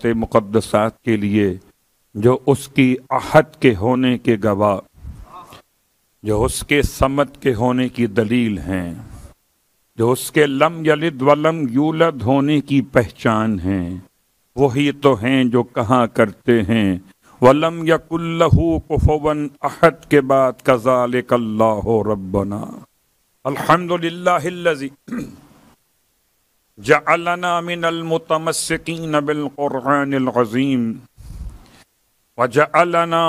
ذات مقدسات کے لیے جو اس کی احد کے ہونے کے گواہ، جو اس کے صمد کے ہونے کی دلیل ہیں، جو اس کے لم یلد ولم یولد ہونے کی پہچان ہیں، وہی تو ہیں جو کہا کرتے ہیں وَلَمْ يَكُنْ لَهُ كُفُوًا أَحَدٌ کے بعد كَذَلِكَ اللَّهُ رَبَّنَا الحمد للہ الذی جعلنا من المتمسکین بالقرآن العظیم واجعلنا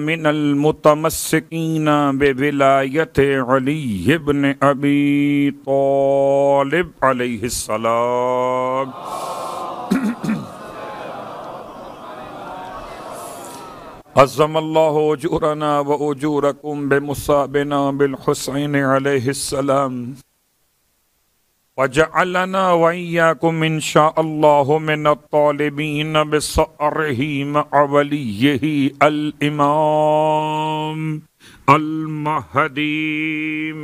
من المتمسکین بولایت علی بن ابی طالب علیہ السلام عظم اللہ اجورنا و اجورکم بمصابنا بالحسین علیہ السلام وجعلنا وإياكم إن شاء الله من الطالبين بصأره مع وليه الإمام المهدي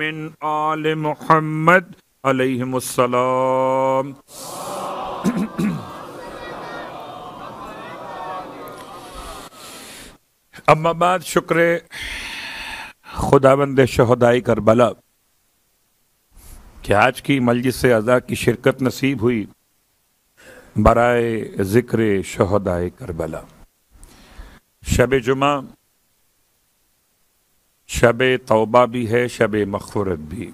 من آل محمد علیہم السلام. اما بعد، شکر خداوند شہدائے کربلا کہ آج کی مجلس عزا کی شرکت نصیب ہوئی برائے ذکر شہدائے کربلا. شب جمعہ شب توبہ بھی ہے، شب مغفرت بھی.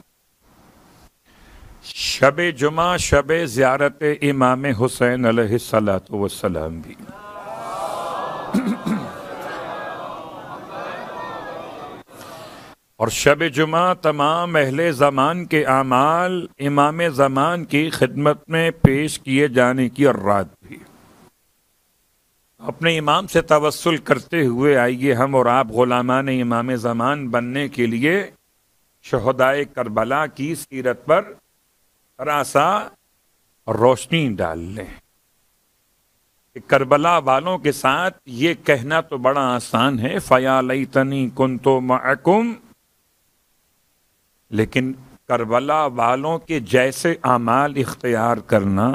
شب جمعہ شب زیارت امام حسین علیہ السلام بھی. اور شب جمعہ تمام اہل زمان کے اعمال امام زمان کی خدمت میں پیش کیے جانے کی اور رات بھی. اپنے امام سے توسل کرتے ہوئے آئیے ہم اور آپ غلامان امام زمان بننے کے لیے شہدائے کربلا کی سیرت پر راسا روشنی ڈال لیں. کربلا والوں کے ساتھ یہ کہنا تو بڑا آسان ہے فیا لیتنی کنت معکم، لیکن کربلا والوں کے جیسے اعمال اختیار کرنا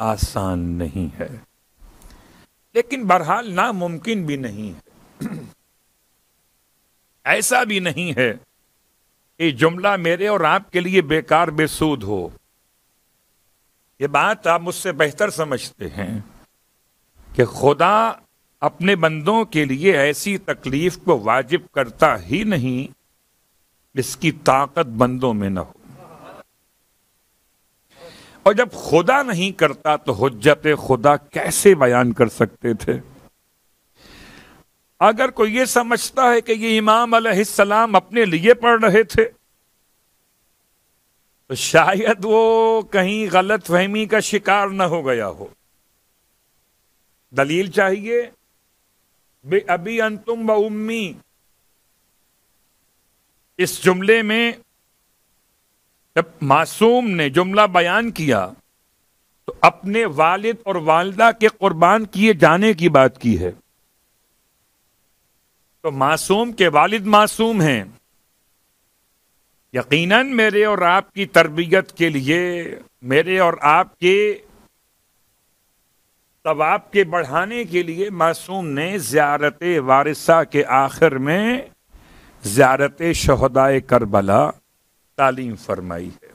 آسان نہیں ہے، لیکن بہرحال ناممکن بھی نہیں ہے. ایسا بھی نہیں ہے کہ جملہ میرے اور آپ کے لیے بیکار بے سود ہو. یہ بات آپ مجھ سے بہتر سمجھتے ہیں کہ خدا اپنے بندوں کے لیے ایسی تکلیف کو واجب کرتا ہی نہیں اس کی طاقت بندوں میں نہ ہو. اور جب خدا نہیں کرتا تو حجت خدا کیسے بیان کر سکتے تھے؟ اگر کوئی یہ سمجھتا ہے کہ یہ امام علیہ السلام اپنے لیے پڑھ رہے تھے تو شاید وہ کہیں غلط فہمی کا شکار نہ ہو گیا ہو. دلیل چاہیے؟ بے ابی انتم و امی، اس جملے میں جب معصوم نے جملہ بیان کیا تو اپنے والد اور والدہ کے قربان کیے جانے کی بات کی ہے. تو معصوم کے والد معصوم ہیں. یقیناً میرے اور آپ کی تربیت کے لیے، میرے اور آپ کے ثواب کے بڑھانے کے لیے معصوم نے زیارت وارثہ کے آخر میں زیارت شہدائے کربلا تعلیم فرمائی ہے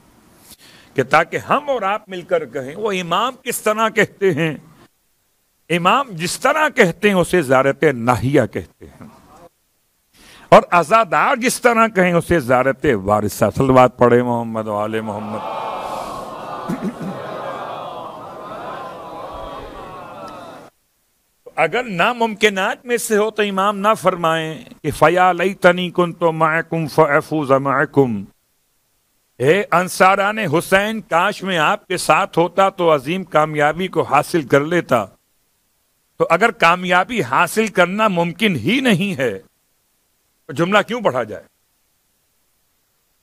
کہ تاکہ ہم اور آپ مل کر کہیں وہ امام کس طرح کہتے ہیں. امام جس طرح کہتے ہیں اسے زیارت ناہیہ کہتے ہیں، اور عزادار جس طرح کہیں اسے زیارت وارثہ. صلوات پڑھے محمد و آل محمد. اگر ناممکنات میں سے ہو تو امام نہ فرمائیں کہ فیا لیتنی کنت معکم فافوز معکم. اے انصاران حسین، کاش میں آپ کے ساتھ ہوتا تو عظیم کامیابی کو حاصل کر لیتا. تو اگر کامیابی حاصل کرنا ممکن ہی نہیں ہے تو جملہ کیوں پڑھا جائے؟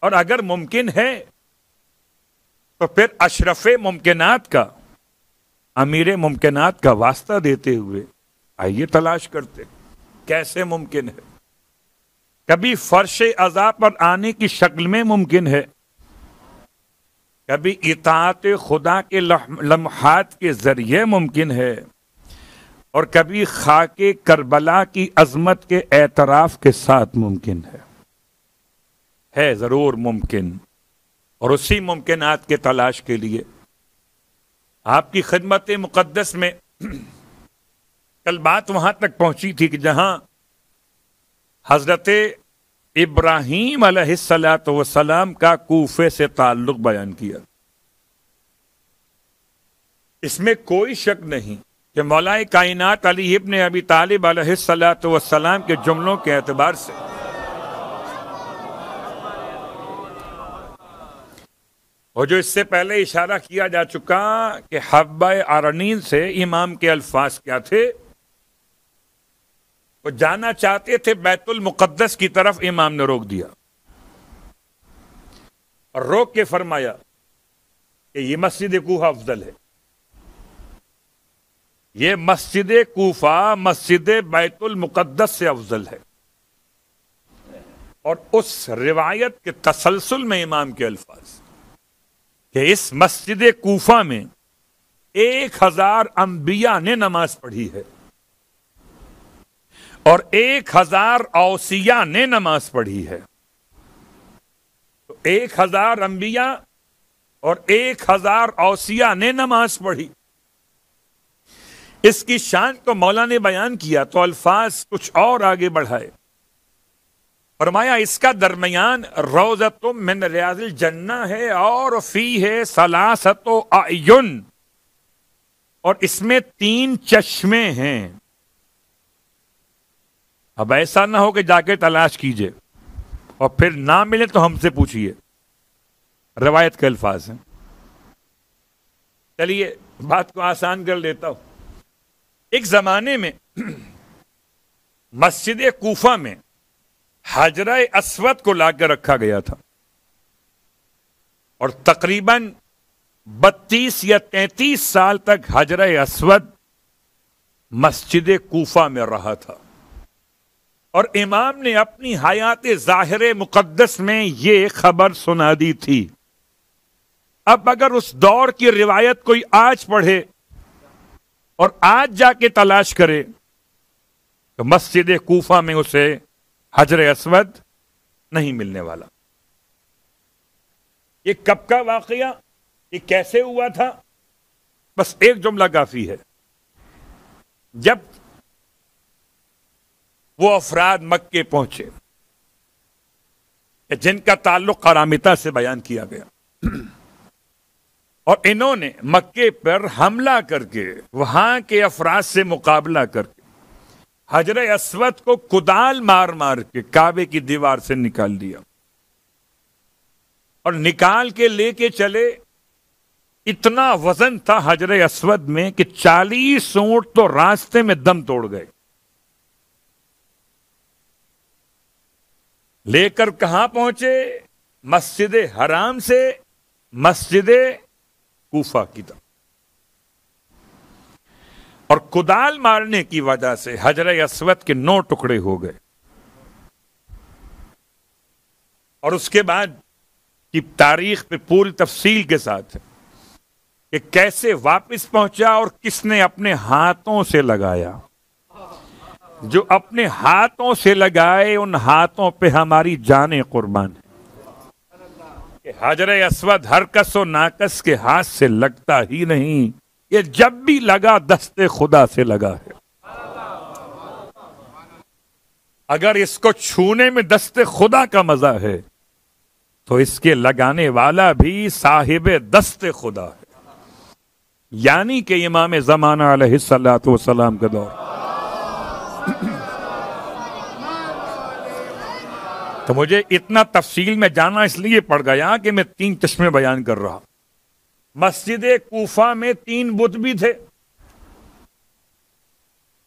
اور اگر ممکن ہے تو پھر اشرف ممکنات کا، امیر ممکنات کا واسطہ دیتے ہوئے آئیے تلاش کرتے کیسے ممکن ہے. کبھی فرش عزا پر آنے کی شکل میں ممکن ہے، کبھی اطاعت خدا کے لمحات کے ذریعے ممکن ہے، اور کبھی خاک کربلا کی عظمت کے اعتراف کے ساتھ ممکن ہے ضرور ممکن. اور اسی ممکنات کے تلاش کے لیے آپ کی خدمت مقدس میں کل بات وہاں تک پہنچی تھی کہ جہاں حضرت ابراہیم علیہ السلام کا کوفے سے تعلق بیان کیا. اس میں کوئی شک نہیں کہ مولا کائنات علی ابن ابی طالب علیہ السلام کے جملوں کے اعتبار سے اور جو اس سے پہلے اشارہ کیا جا چکا کہ حبہ ارنین سے امام کے الفاظ کیا تھے، وہ جانا چاہتے تھے بیت المقدس کی طرف، امام نے روک دیا اور روک کے فرمایا کہ یہ مسجد کوفہ افضل ہے. یہ مسجد کوفہ مسجد بیت المقدس سے افضل ہے. اور اس روایت کے تسلسل میں امام کے الفاظ کہ اس مسجد کوفہ میں 1000 انبیاء نے نماز پڑھی ہے اور 1000 اوصیاء نے نماز پڑھی ہے. تو 1000 انبیاء اور 1000 اوصیاء نے نماز پڑھی. اس کی شان کو مولا نے بیان کیا تو الفاظ کچھ اور آگے بڑھائے. فرمایا اس کا درمیان روضۃ من ریاض الجنہ ہے اور فیہ ثلاثۃ اعین، اور اس میں 3 چشمے ہیں. اب ایسا نہ ہو کہ جا کے تلاش کیجئے اور پھر نہ ملے تو ہم سے پوچھئے. روایت کے الفاظ ہیں. چلیے بات کو آسان کر لیتا ہوں. ایک زمانے میں مسجد کوفہ میں حجرہ اسود کو لا کر رکھا گیا تھا اور تقریباً 32 یا 33 سال تک حجرہ اسود مسجد کوفہ میں رہا تھا. اور امام نے اپنی حیات ظاہر مقدس میں یہ خبر سنا دی تھی. اب اگر اس دور کی روایت کوئی آج پڑھے اور آج جا کے تلاش کرے تو مسجد کوفہ میں اسے حجر اسود نہیں ملنے والا. یہ کب کا واقعہ، یہ کیسے ہوا تھا، بس ایک جملہ کافی ہے. جب وہ افراد مکے پہنچے جن کا تعلق قرامطہ سے بیان کیا گیا اور انہوں نے مکے پر حملہ کر کے وہاں کے افراد سے مقابلہ کر کے حجر اسود کو کدال مار مار کے کعبے کی دیوار سے نکال دیا اور نکال کے لے کے چلے. اتنا وزن تھا حجر اسود میں کہ 40 اونٹ تو راستے میں دم توڑ گئے. لے کر کہاں پہنچے؟ مسجد حرام سے مسجد کوفہ کی طرف. اور کدال مارنے کی وجہ سے حجر اسود کے 9 ٹکڑے ہو گئے. اور اس کے بعد کی تاریخ پہ پوری تفصیل کے ساتھ ہے کہ کیسے واپس پہنچا اور کس نے اپنے ہاتھوں سے لگایا. جو اپنے ہاتھوں سے لگائے ان ہاتھوں پہ ہماری جانیں قربان ہے کہ حجر اسود ہر کس و ناکس کے ہاتھ سے لگتا ہی نہیں، یہ جب بھی لگا دست خدا سے لگا ہے. اگر اس کو چھونے میں دست خدا کا مزہ ہے تو اس کے لگانے والا بھی صاحب دست خدا ہے، یعنی کہ امام زمانہ علیہ السلام کا دور. تو مجھے اتنا تفصیل میں جانا اس لیے پڑ گیا کہ میں 3 چشمے بیان کر رہا. مسجد کوفہ میں 3 بت بھی تھے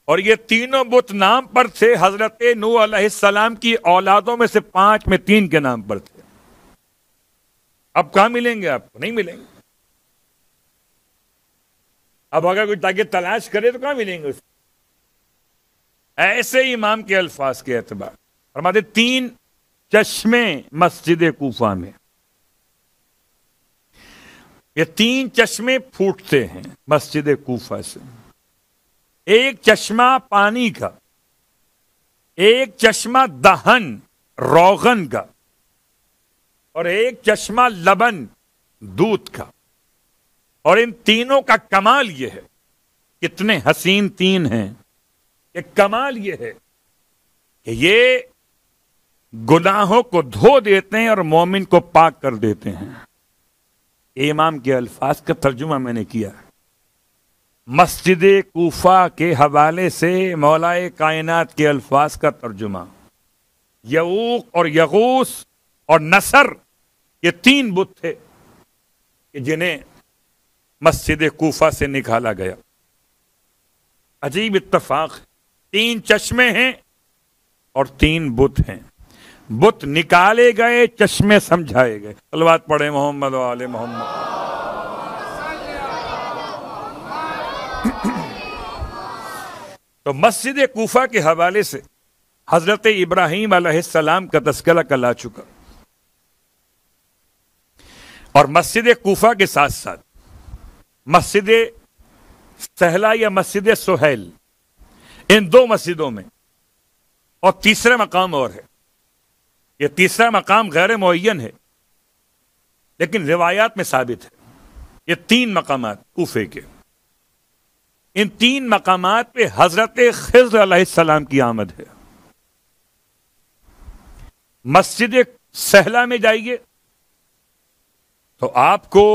اور یہ تینوں بت نام پر تھے حضرت نوح علیہ السلام کی اولادوں میں سے 5 میں 3 کے نام پر تھے. اب کہاں ملیں گے؟ آپ کو نہیں ملیں گے. اب اگر کوئی تاکہ تلاش کرے تو کہاں ملیں گے؟ ایسے امام کے الفاظ کے اعتبار فرماتے 3 چشمے مسجد کوفہ میں. یہ 3 چشمے پھوٹتے ہیں مسجد کوفہ سے. ایک چشمہ پانی کا، ایک چشمہ دہن روغن کا، اور ایک چشمہ لبن دودھ کا. اور ان تینوں کا کمال یہ ہے، کتنے حسین تین ہیں، کہ کمال یہ ہے کہ یہ گناہوں کو دھو دیتے ہیں اور مومن کو پاک کر دیتے ہیں. امام کے الفاظ کا ترجمہ میں نے کیا. مسجد کوفہ کے حوالے سے مولائے کائنات کے الفاظ کا ترجمہ. یعوق اور یغوث اور نصر، یہ تین بت تھے کہ جنہیں مسجد کوفہ سے نکالا گیا. عجیب اتفاق، تین چشمے ہیں اور تین بت ہیں. بت نکالے گئے، چشمے سمجھائے گئے. صلوات پڑھے محمد و آل محمد. تو مسجد کوفہ کے حوالے سے حضرت ابراہیم علیہ السلام کا تذکرہ کل آ چکا، اور مسجد کوفہ کے ساتھ ساتھ مسجد سہلا یا مسجد سہیل، ان دو مسجدوں میں اور تیسرا مقام اور ہے. یہ تیسرا مقام غیر معین ہے لیکن روایات میں ثابت ہے. یہ تین مقامات کوفے کے، ان تین مقامات پہ حضرت خضر علیہ السلام کی آمد ہے. مسجد سہلا میں جائیے تو آپ کو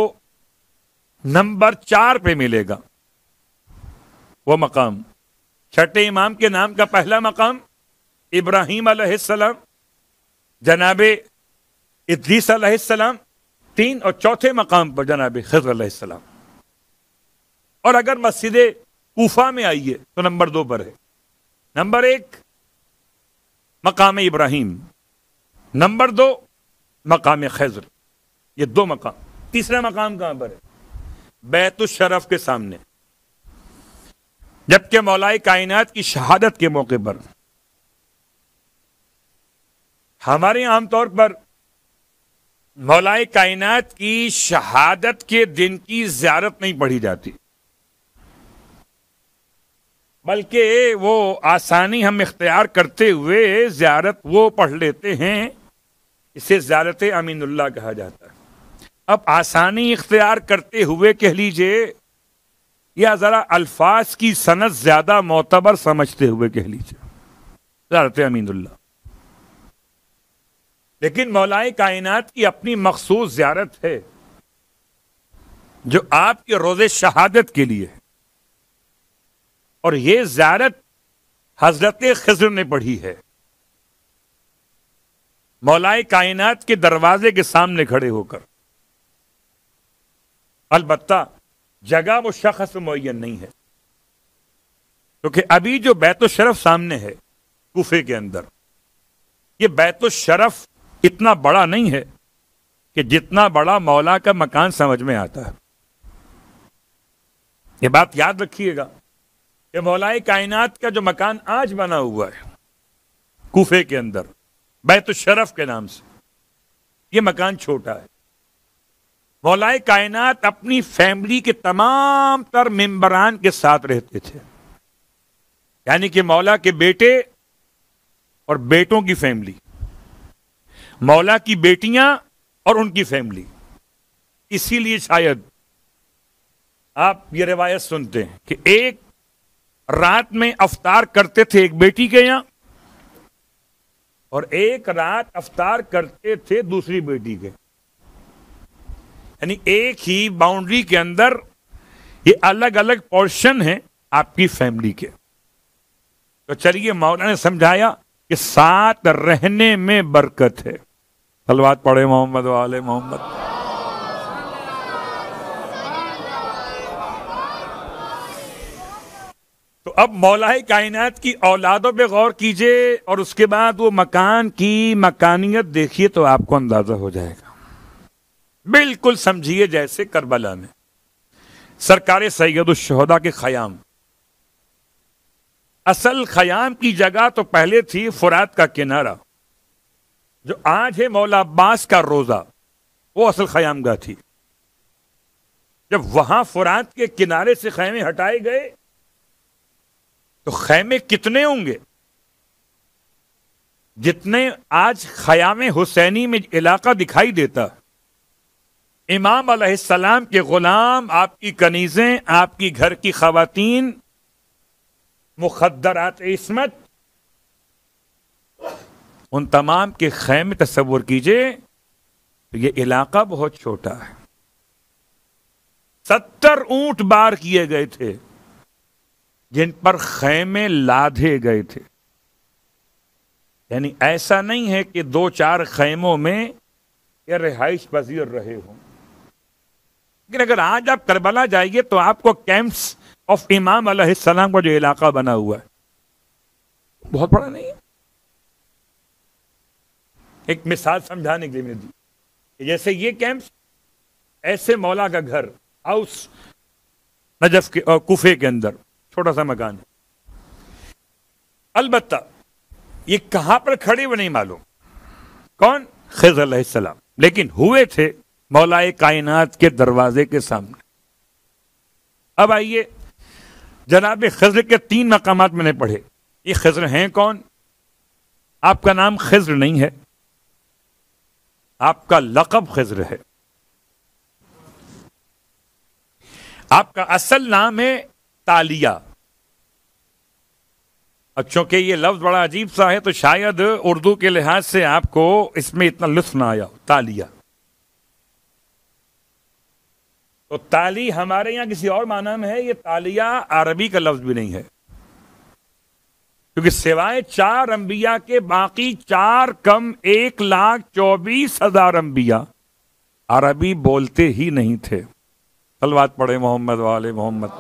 نمبر 4 پہ ملے گا وہ مقام. چھٹے امام کے نام کا پہلا مقام ابراہیم علیہ السلام، جناب ادریس علیہ السلام 3، اور چوتھے مقام پر جناب خضر علیہ السلام. اور اگر مسجد کوفہ میں آئیے تو نمبر 2 پر ہے. نمبر 1 مقام ابراہیم، نمبر 2 مقام خضر. یہ 2 مقام. تیسرا مقام کہاں پر ہے؟ بیت الشرف کے سامنے. جبکہ مولائے کائنات کی شہادت کے موقع پر ہمارے عام طور پر مولائے کائنات کی شہادت کے دن کی زیارت نہیں پڑھی جاتی، بلکہ وہ آسانی ہم اختیار کرتے ہوئے زیارت وہ پڑھ لیتے ہیں. اسے زیارت امین اللہ کہا جاتا ہے. اب آسانی اختیار کرتے ہوئے کہہ لیجئے یا ذرا الفاظ کی سند زیادہ معتبر سمجھتے ہوئے کہہ لیجئے زیارت امین اللہ. لیکن مولائے کائنات کی اپنی مخصوص زیارت ہے جو آپ کے روز شہادت کے لیے ہے، اور یہ زیارت حضرت خضر نے پڑھی ہے. مولائے کائنات کے دروازے کے سامنے کھڑے ہو کر. البتہ جگہ وہ شخص معین نہیں ہے، کیونکہ ابھی جو بیت الشرف سامنے ہے کوفے کے اندر، یہ بیت الشرف اتنا بڑا نہیں ہے کہ جتنا بڑا مولا کا مکان سمجھ میں آتا ہے. یہ بات یاد رکھیے گا کہ مولائے کائنات کا جو مکان آج بنا ہوا ہے کوفے کے اندر بیت الشرف کے نام سے، یہ مکان چھوٹا ہے. مولائے کائنات اپنی فیملی کے تمام تر ممبران کے ساتھ رہتے تھے، یعنی کہ مولا کے بیٹے اور بیٹوں کی فیملی، مولا کی بیٹیاں اور ان کی فیملی. اسی لیے شاید آپ یہ روایت سنتے ہیں کہ ایک رات میں افطار کرتے تھے ایک بیٹی کے یہاں، اور ایک رات افطار کرتے تھے دوسری بیٹی کے. یعنی ایک ہی باؤنڈری کے اندر یہ الگ الگ پورشن ہیں آپ کی فیملی کے. تو چلیے مولا نے سمجھایا کہ ساتھ رہنے میں برکت ہے. صلوات پڑھے محمد و آل محمد. تو اب مولائے کائنات کی اولادوں پہ غور کیجئے اور اس کے بعد وہ مکان کی مکانیت دیکھیے تو آپ کو اندازہ ہو جائے گا. بالکل سمجھیے جیسے کربلا میں سرکار سید الشہداء کے خیام. اصل خیام کی جگہ تو پہلے تھی فرات کا کنارہ، جو آج ہے مولا عباس کا روضہ، وہ اصل خیام گاہ تھی. جب وہاں فرات کے کنارے سے خیمے ہٹائے گئے تو خیمے کتنے ہوں گے؟ جتنے آج خیام حسینی میں علاقہ دکھائی دیتا، امام علیہ السلام کے غلام، آپ کی کنیزیں، آپ کی گھر کی خواتین، مخدرات عصمت، ان تمام کے خیمے تصور کیجئے تو یہ علاقہ بہت چھوٹا ہے۔ 70 اونٹ بار کیے گئے تھے جن پر خیمے لادے گئے تھے، یعنی ایسا نہیں ہے کہ 2-4 خیموں میں یہ رہائش پذیر رہے ہوں۔ لیکن اگر آج آپ کربلا جائیے تو آپ کو کیمپس آف امام علیہ السلام کا جو علاقہ بنا ہوا ہے بہت بڑا نہیں ہے۔ ایک مثال سمجھانے کے لیے دی کہ جیسے یہ کیمپس، ایسے مولا کا گھر، ہاؤس نجف کے اور کوفے کے اندر چھوٹا سا مکان ہے۔ البتہ یہ کہاں پر کھڑے وہ نہیں معلوم، کون؟ خضر علیہ السلام، لیکن ہوئے تھے مولا کائنات کے دروازے کے سامنے۔ اب آئیے، جناب خضر کے 3 مقامات میں نے پڑھے۔ یہ خضر ہیں کون؟ آپ کا نام خضر نہیں ہے، آپ کا لقب خضر ہے، آپ کا اصل نام ہے تالیہ۔ اب چونکہ یہ لفظ بڑا عجیب سا ہے تو شاید اردو کے لحاظ سے آپ کو اس میں اتنا لطف نہ آیا ہو۔ تالیہ، تو تالی ہمارے یہاں کسی اور معنی میں ہے، یہ تالیہ عربی کا لفظ بھی نہیں ہے، کیونکہ سوائے 4 انبیاء کے باقی 4 کم 1,24,000 انبیاء عربی بولتے ہی نہیں تھے۔ صلوات پڑھے محمد والے محمد۔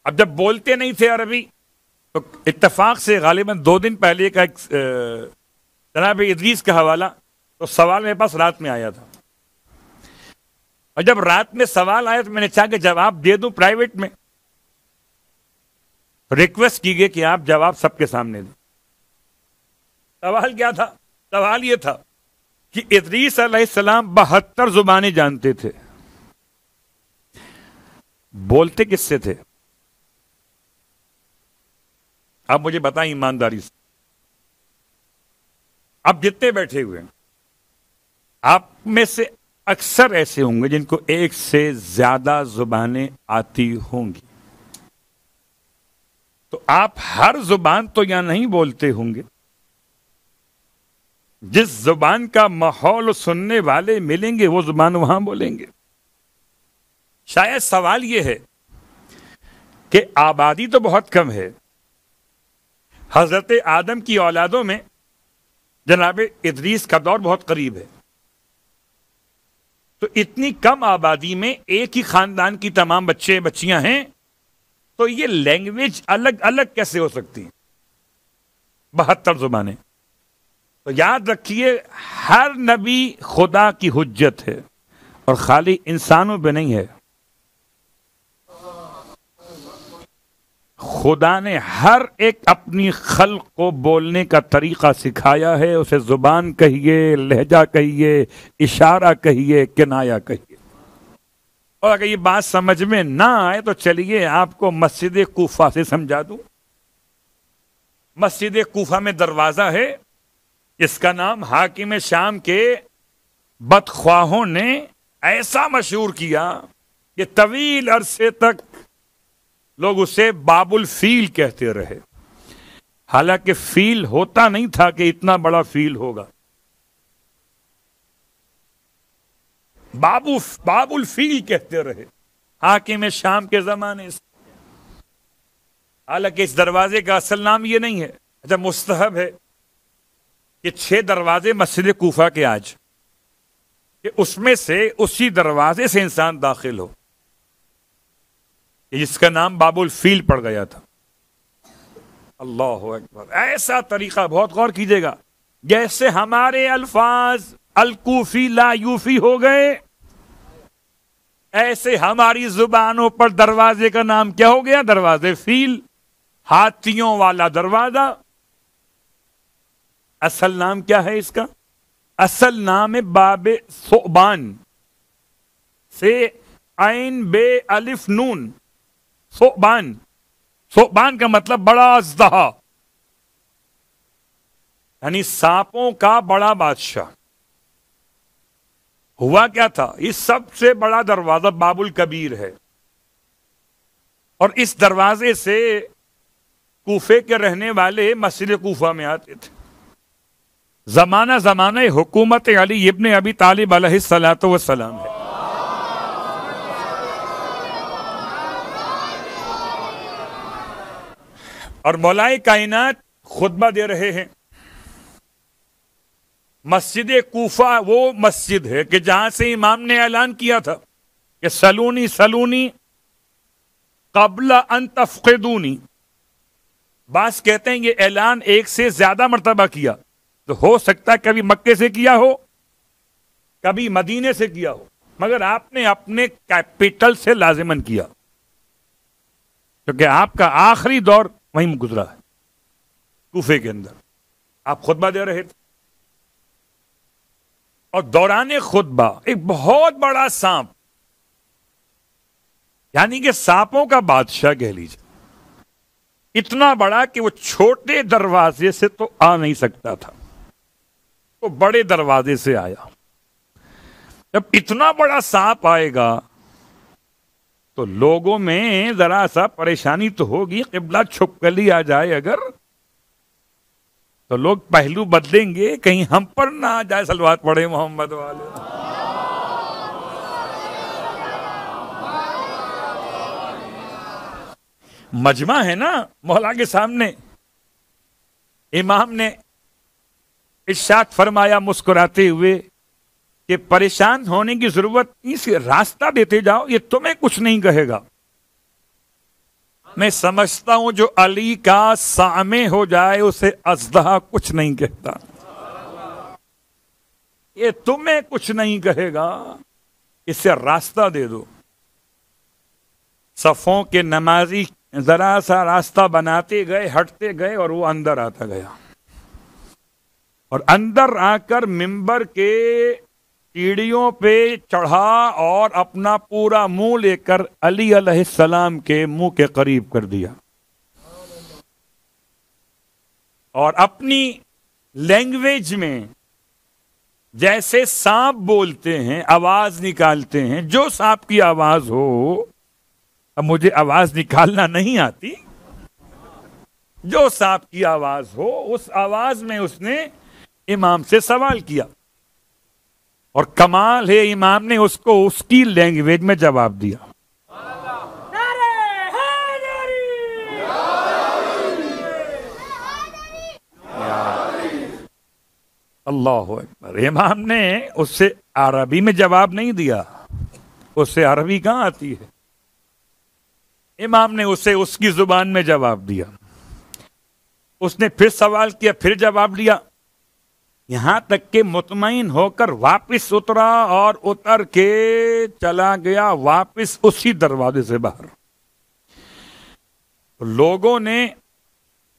اب جب بولتے نہیں تھے عربی تو اتفاق سے غالباً 2 دن پہلے کا ایک جناب ادریس کا حوالہ، تو سوال میرے پاس رات میں آیا تھا، اور جب رات میں سوال آیا تو میں نے چاہا کہ جواب دے دوں پرائیویٹ میں، ریکویسٹ کی گئی کہ آپ جواب سب کے سامنے دیں۔ سوال کیا تھا؟ سوال یہ تھا کہ ادریس علیہ السلام 72 زبانیں جانتے تھے، بولتے کس سے تھے؟ آپ مجھے بتائیں ایمانداری سے۔ اب جتنے بیٹھے ہوئے ہیں آپ میں سے اکثر ایسے ہوں گے جن کو 1 سے زیادہ زبانیں آتی ہوں گی، تو آپ ہر زبان تو یا نہیں بولتے ہوں گے، جس زبان کا ماحول سننے والے ملیں گے وہ زبان وہاں بولیں گے۔ شاید سوال یہ ہے کہ آبادی تو بہت کم ہے، حضرت آدم کی اولادوں میں جناب ادریس کا دور بہت قریب ہے، تو اتنی کم آبادی میں ایک ہی خاندان کی تمام بچے بچیاں ہیں، تو یہ لینگویج الگ الگ کیسے ہو سکتی ہیں؟ 72 زبانیں۔ تو یاد رکھیے، ہر نبی خدا کی حجت ہے اور خالی انسانوں پہ نہیں ہے۔ خدا نے ہر ایک اپنی خلق کو بولنے کا طریقہ سکھایا ہے، اسے زبان کہیے، لہجہ کہیے، اشارہ کہیے، کنایا کہیے۔ اور اگر یہ بات سمجھ میں نہ آئے تو چلیے آپ کو مسجد کوفہ سے سمجھا دوں۔ مسجد کوفہ میں دروازہ ہے، اس کا نام حاکم شام کے بدخواہوں نے ایسا مشہور کیا کہ طویل عرصے تک لوگ اسے باب الفیل کہتے رہے، حالانکہ فیل ہوتا نہیں تھا کہ اتنا بڑا فیل ہوگا۔ باب الفیل کہتے رہے حاکم شام کے زمانے سے، حالانکہ اس دروازے کا اصل نام یہ نہیں ہے۔ اچھا، مستحب ہے کہ 6 دروازے مسجد کوفہ کے آج، کہ اس میں سے اسی دروازے سے انسان داخل ہو، جس کا نام باب الفیل پڑ گیا تھا۔ اللہ اکبر، ایسا طریقہ، بہت غور کیجئے گا، جیسے ہمارے الفاظ الکوفی لا یوفی ہو گئے، ایسے ہماری زبانوں پر دروازے کا نام کیا ہو گیا؟ دروازے فیل، ہاتھیوں والا دروازہ۔ اصل نام کیا ہے اس کا؟ اصل نام ہے باب ثعبان، سے عین بے الف نون ثعبان. ثعبان کا مطلب بڑا اژدہا، یعنی سانپوں کا بڑا بادشاہ. ہوا کیا تھا؟ یہ سب سے بڑا دروازہ باب الکبیر ہے، اور اس دروازے سے کوفے کے رہنے والے مسجد کوفہ میں آتے تھے. زمانہ حکومت علی ابن ابی طالب علیہ الصلوۃ والسلام ہے. اور مولائے کائنات خطبہ دے رہے ہیں. مسجد کوفہ وہ مسجد ہے کہ جہاں سے امام نے اعلان کیا تھا کہ سلونی سلونی قبل ان تفقدونی. بعض کہتے ہیں یہ اعلان ایک سے زیادہ مرتبہ کیا، تو ہو سکتا ہے کبھی مکے سے کیا ہو، کبھی مدینے سے کیا ہو، مگر آپ نے اپنے کیپٹل سے لازماً کیا، کیونکہ آپ کا آخری دور وہیں گزرا ہے کوفے کے اندر. آپ خطبہ دے رہے تھے، اور دوران خطبہ ایک بہت بڑا سانپ، یعنی کہ سانپوں کا بادشاہ کہہ لیجیے، اتنا بڑا کہ وہ چھوٹے دروازے سے تو آ نہیں سکتا تھا، تو بڑے دروازے سے آیا. جب اتنا بڑا سانپ آئے گا تو لوگوں میں ذرا سا پریشانی تو ہوگی. قبلہ چھپ کلی آ جائے اگر تو لوگ پہلو بدلیں گے، کہیں ہم پر نہ آ جائے صلوات پڑھے محمد والے. مجمع ہے نا مولا کے سامنے. امام نے ارشاد فرمایا مسکراتے ہوئے کہ پریشان ہونے کی ضرورت، اس راستہ دیتے جاؤ، یہ تمہیں کچھ نہیں کہے گا. میں سمجھتا ہوں جو علی کا سامع ہو جائے اسے اژدہا کچھ نہیں کہتا. یہ تمہیں کچھ نہیں کہے گا، اسے راستہ دے دو. صفوں کے نمازی ذرا سا راستہ بناتے گئے، ہٹتے گئے، اور وہ اندر آتا گیا. اور اندر آ کر ممبر کے سیڑھیوں پہ چڑھا اور اپنا پورا منہ لے کر علی علیہ السلام کے منہ کے قریب کر دیا، اور اپنی لینگویج میں جیسے سانپ بولتے ہیں، آواز نکالتے ہیں، جو سانپ کی آواز ہو. اب مجھے آواز نکالنا نہیں آتی، جو سانپ کی آواز ہو اس آواز میں اس نے امام سے سوال کیا، اور کمال ہے امام نے اس کو اس کی لینگویج میں جواب دیا. اللہ اکبر. امام نے اس سے عربی میں جواب نہیں دیا، اس سے عربی کہاں آتی ہے. امام نے اسے اس کی زبان میں جواب دیا. اس نے پھر سوال کیا، پھر جواب دیا، یہاں تک کہ مطمئن ہو کر واپس اترا، اور اتر کے چلا گیا واپس اسی دروازے سے باہر. لوگوں نے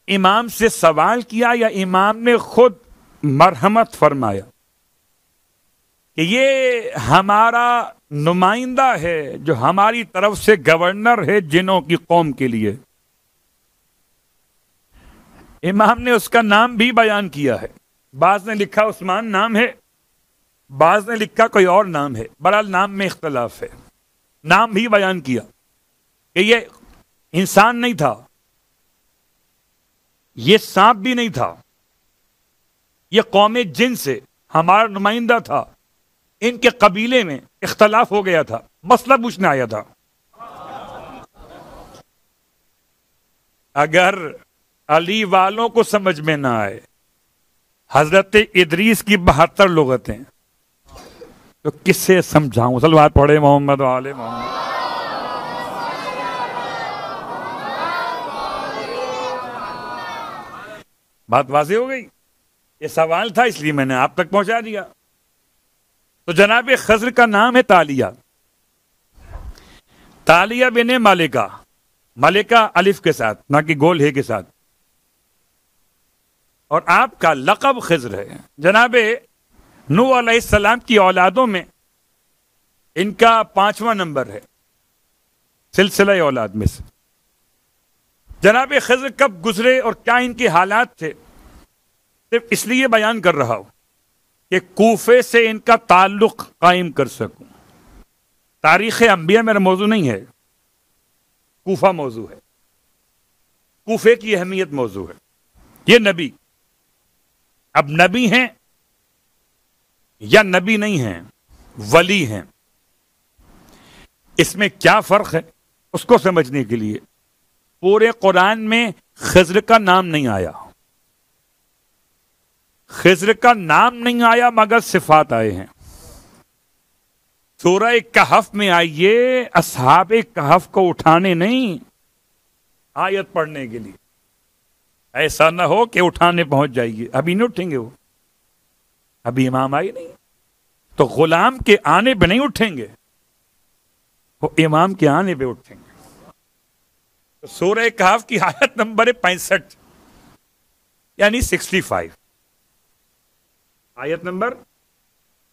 امام سے سوال کیا یا امام نے خود مرحمت فرمایا کہ یہ ہمارا نمائندہ ہے جو ہماری طرف سے گورنر ہے جنوں کی قوم کے لیے. امام نے اس کا نام بھی بیان کیا ہے. بعض نے لکھا عثمان نام ہے، بعض نے لکھا کوئی اور نام ہے، بہرحال نام میں اختلاف ہے. نام بھی بیان کیا کہ یہ انسان نہیں تھا، یہ سانپ بھی نہیں تھا، یہ قوم جن سے ہمارا نمائندہ تھا. ان کے قبیلے میں اختلاف ہو گیا تھا، مسئلہ پوچھنے آیا تھا. اگر علی والوں کو سمجھ میں نہ آئے حضرت ادریس کی 72 لغتیں تو کس سے سمجھاؤں. صلوات پڑھے محمد وآل محمد. بات واضح ہو گئی. یہ سوال تھا اس لیے میں نے آپ تک پہنچا دیا. تو جناب خضر کا نام ہے تالیہ، تالیہ بن ملکہ، ملکہ الف کے ساتھ نہ کہ گول ہے کے ساتھ، اور آپ کا لقب خضر ہے. جناب نوح علیہ السلام کی اولادوں میں ان کا 5واں نمبر ہے سلسلہ اولاد میں سے. جناب خضر کب گزرے اور کیا ان کے حالات تھے، صرف اس لیے بیان کر رہا ہوں کہ کوفے سے ان کا تعلق قائم کر سکوں. تاریخ انبیاء میرا موضوع نہیں ہے، کوفہ موضوع ہے، کوفے کی اہمیت موضوع ہے. یہ نبی اب نبی ہیں یا نبی نہیں ہیں، ولی ہیں. اس میں کیا فرق ہے اس کو سمجھنے کے لیے پورے قرآن میں خضر کا نام نہیں آیا، خضر کا نام نہیں آیا مگر صفات آئے ہیں. سورہ کہف میں آئیے اصحاب کہف کو اٹھانے نہیں، آیت پڑھنے کے لیے. ایسا نہ ہو کہ اٹھانے پہنچ جائیے، ابھی نہیں اٹھیں گے، وہ ابھی امام آئی نہیں تو غلام کے آنے پہ نہیں اٹھیں گے، وہ امام کے آنے پہ اٹھیں گے. تو سورہ کہف کی آیت نمبر 65 یعنی 65، آیت نمبر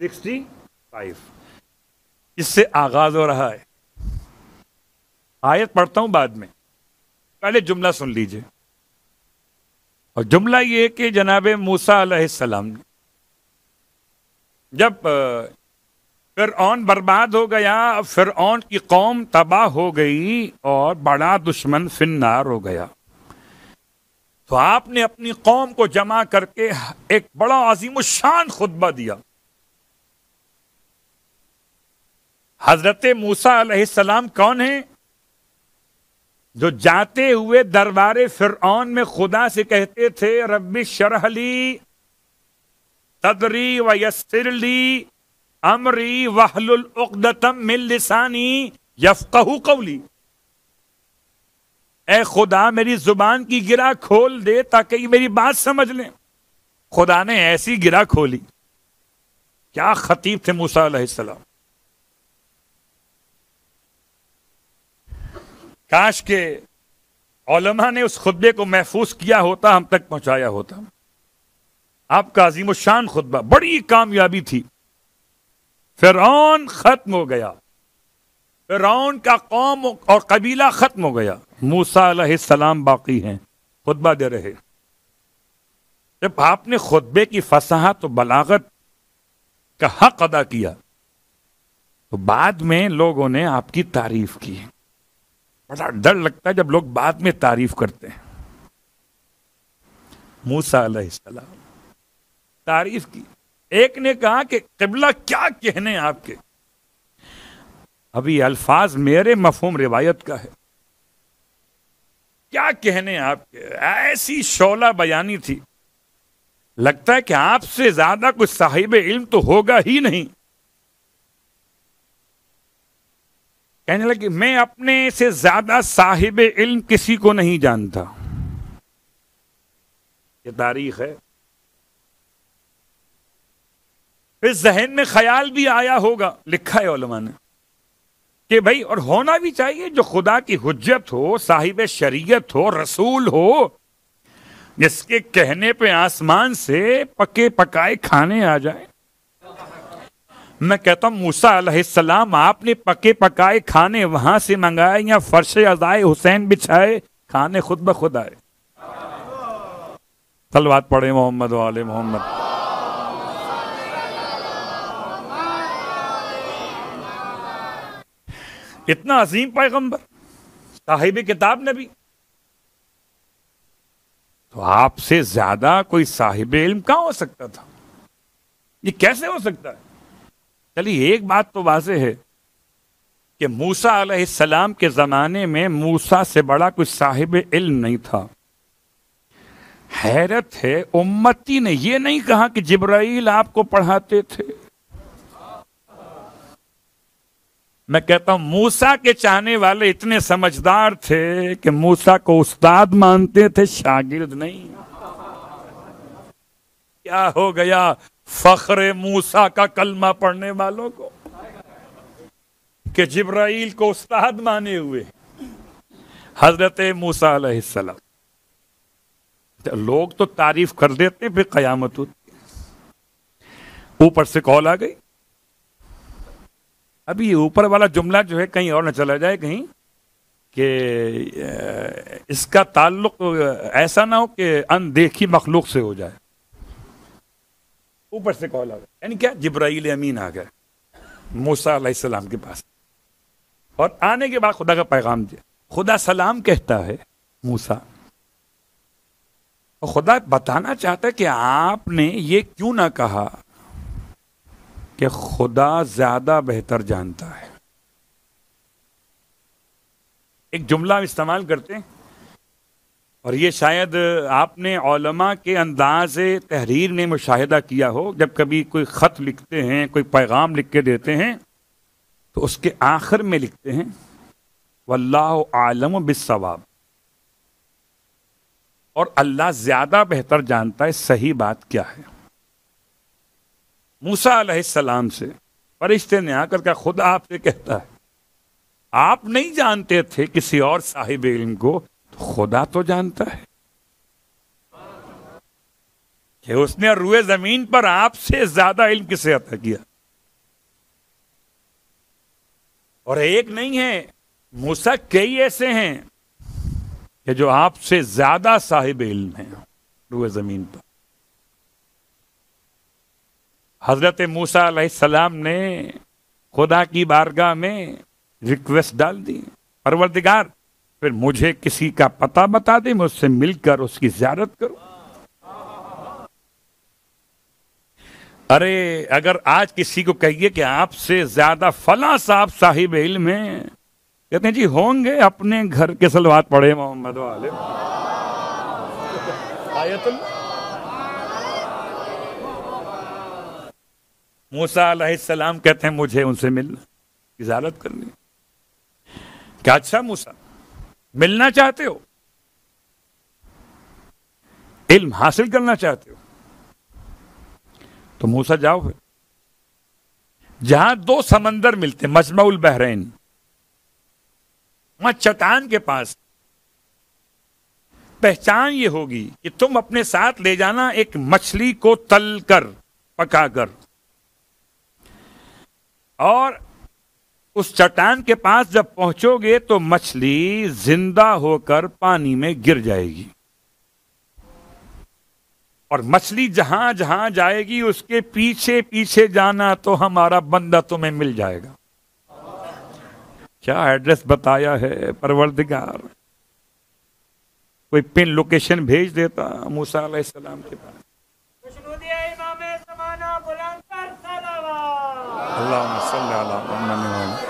65 اس سے آغاز ہو رہا ہے. آیت پڑھتا ہوں بعد میں، پہلے جملہ سن لیجئے. اور جملہ یہ کہ جناب موسیٰ علیہ السلام نے جب فرعون برباد ہو گیا، فرعون کی قوم تباہ ہو گئی اور بڑا دشمن فی النار ہو گیا، تو آپ نے اپنی قوم کو جمع کر کے ایک بڑا عظیم الشان خطبہ دیا. حضرت موسیٰ علیہ السلام کون ہیں؟ جو جاتے ہوئے دربار فرعون میں خدا سے کہتے تھے رب اشرح لی صدری ویسر لی امری واحلل عقدۃ من لسانی یفقہوا قولی. اے خدا میری زبان کی گرہ کھول دے تاکہ یہ میری بات سمجھ لیں. خدا نے ایسی گرہ کھولی. کیا خطیب تھے موسیٰ علیہ السلام. کاش کے علماء نے اس خطبے کو محفوظ کیا ہوتا، ہم تک پہنچایا ہوتا. آپ کا عظیم الشان خطبہ، بڑی کامیابی تھی. فرعون ختم ہو گیا، فرعون کا قوم اور قبیلہ ختم ہو گیا، موسیٰ علیہ السلام باقی ہیں، خطبہ دے رہے. جب آپ نے خطبے کی فصاحت و بلاغت کا حق ادا کیا تو بعد میں لوگوں نے آپ کی تعریف کی. بڑا ڈر لگتا ہے جب لوگ بعد میں تعریف کرتے ہیں. موسیٰ علیہ السلام تعریف کی. ایک نے کہا کہ قبلہ کیا کہنے آپ کے. ابھی الفاظ میرے مفہوم روایت کا ہے. کیا کہنے آپ کے، ایسی شعلہ بیانی تھی، لگتا ہے کہ آپ سے زیادہ کوئی صاحب علم تو ہوگا ہی نہیں. کہنے لگے میں اپنے سے زیادہ صاحب علم کسی کو نہیں جانتا. یہ تاریخ ہے. پھر ذہن میں خیال بھی آیا ہوگا، لکھا ہے علماء نے کہ بھائی، اور ہونا بھی چاہیے، جو خدا کی حجت ہو، صاحب شریعت ہو، رسول ہو، جس کے کہنے پہ آسمان سے پکے پکائے کھانے آ جائیں. میں کہتا ہوں موسیٰ علیہ السلام آپ نے پکے پکائے کھانے وہاں سے منگائے یا فرش عزائے حسین بچھائے کھانے خود بخود آئے. صلوات پڑھیں محمد و آل محمد. اتنا عظیم پیغمبر، صاحب کتاب نبی، تو آپ سے زیادہ کوئی صاحب علم کہاں ہو سکتا تھا؟ یہ کیسے ہو سکتا ہے؟ چلیے ایک بات تو واضح ہے کہ موسیٰ علیہ السلام کے زمانے میں موسیٰ سے بڑا کوئی صاحب علم نہیں تھا. حیرت ہے امتی نے یہ نہیں کہا کہ جبرائیل آپ کو پڑھاتے تھے. میں کہتا ہوں موسیٰ کے چاہنے والے اتنے سمجھدار تھے کہ موسیٰ کو استاد مانتے تھے، شاگرد نہیں. کیا ہو گیا فخر موسیٰ کا کلمہ پڑھنے والوں کو کہ جبرائیل کو استاد مانے ہوئے حضرت موسیٰ علیہ السلام. لوگ تو تعریف کر دیتے پھر قیامت ہوتی. اوپر سے کال آ گئی اب یہ اوپر والا جملہ جو ہے کہیں اور نہ چلا جائے کہیں کہ اس کا تعلق ایسا نہ ہو کہ اندیکھی مخلوق سے ہو جائے. اوپر سے کال آ گیا، یعنی کیا؟ جبرائیل امین آ گئے موسیٰ علیہ السلام کے پاس، اور آنے کے بعد خدا کا پیغام دیا. خدا سلام کہتا ہے موسیٰ، اور خدا بتانا چاہتا ہے کہ آپ نے یہ کیوں نہ کہا کہ خدا زیادہ بہتر جانتا ہے. ایک جملہ استعمال کرتے ہیں، اور یہ شاید آپ نے علماء کے انداز تحریر نے مشاہدہ کیا ہو. جب کبھی کوئی خط لکھتے ہیں، کوئی پیغام لکھ کے دیتے ہیں، تو اس کے آخر میں لکھتے ہیں واللہ عالم بالصواب، اور اللہ زیادہ بہتر جانتا ہے صحیح بات کیا ہے. موسیٰ علیہ السلام سے فرشتے نے آ کر کہا خدا آپ سے کہتا ہے آپ نہیں جانتے تھے کسی اور صاحب علم کو، تو خدا تو جانتا ہے کہ اس نے روئے زمین پر آپ سے زیادہ علم کسے عطا کیا. اور ایک نہیں ہے، موسیٰ کئی ایسے ہیں کہ جو آپ سے زیادہ صاحب علم ہیں روئے زمین پر. حضرت موسیٰ علیہ السلام نے خدا کی بارگاہ میں ریکویسٹ ڈال دی، پروردگار پھر مجھے کسی کا پتہ بتا دے، میں اس سے مل کر اس کی زیارت کروں. ارے اگر آج کسی کو کہیے کہ آپ سے زیادہ فلاں صاحب صاحب علم ہیں، کہتے ہیں جی ہوں گے، اپنے گھر کے صلوات پڑھے محمد والے آیت اللہ. موسیٰ علیہ السلام کہتے ہیں مجھے ان سے ملنا، زیارت کرنی. کیا اچھا موسیٰ ملنا چاہتے ہو، علم حاصل کرنا چاہتے ہو، تو موسیٰ جاؤ پھر جہاں دو سمندر ملتے، مجمع البحرین، وہاں چٹان کے پاس پہچان یہ ہوگی کہ تم اپنے ساتھ لے جانا ایک مچھلی کو تل کر پکا کر، اور اس چٹان کے پاس جب پہنچو گے تو مچھلی زندہ ہو کر پانی میں گر جائے گی، اور مچھلی جہاں جہاں جائے گی اس کے پیچھے پیچھے جانا تو ہمارا بندہ تمہیں مل جائے گا. کیا ایڈریس بتایا ہے پروردگار. کوئی پن لوکیشن بھیج دیتا موسیٰ علیہ السلام کے پاس. اللہم صلی علی محمد.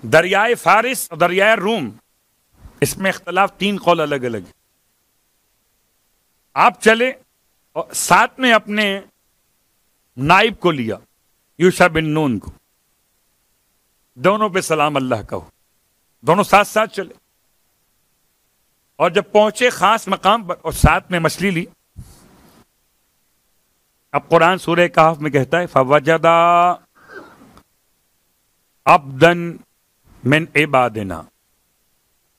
دریائے فارس اور دریائے روم، اس میں اختلاف، 3 قول الگ الگ. آپ چلے اور ساتھ میں اپنے نائب کو لیا، یوشع بن نون کو، دونوں پہ سلام اللہ کا ہو، دونوں ساتھ ساتھ چلے. اور جب پہنچے خاص مقام پر اور ساتھ میں مچھلی لی. اب قرآن سورہ کہف میں کہتا ہے فوجدا عبدا من عبادنا،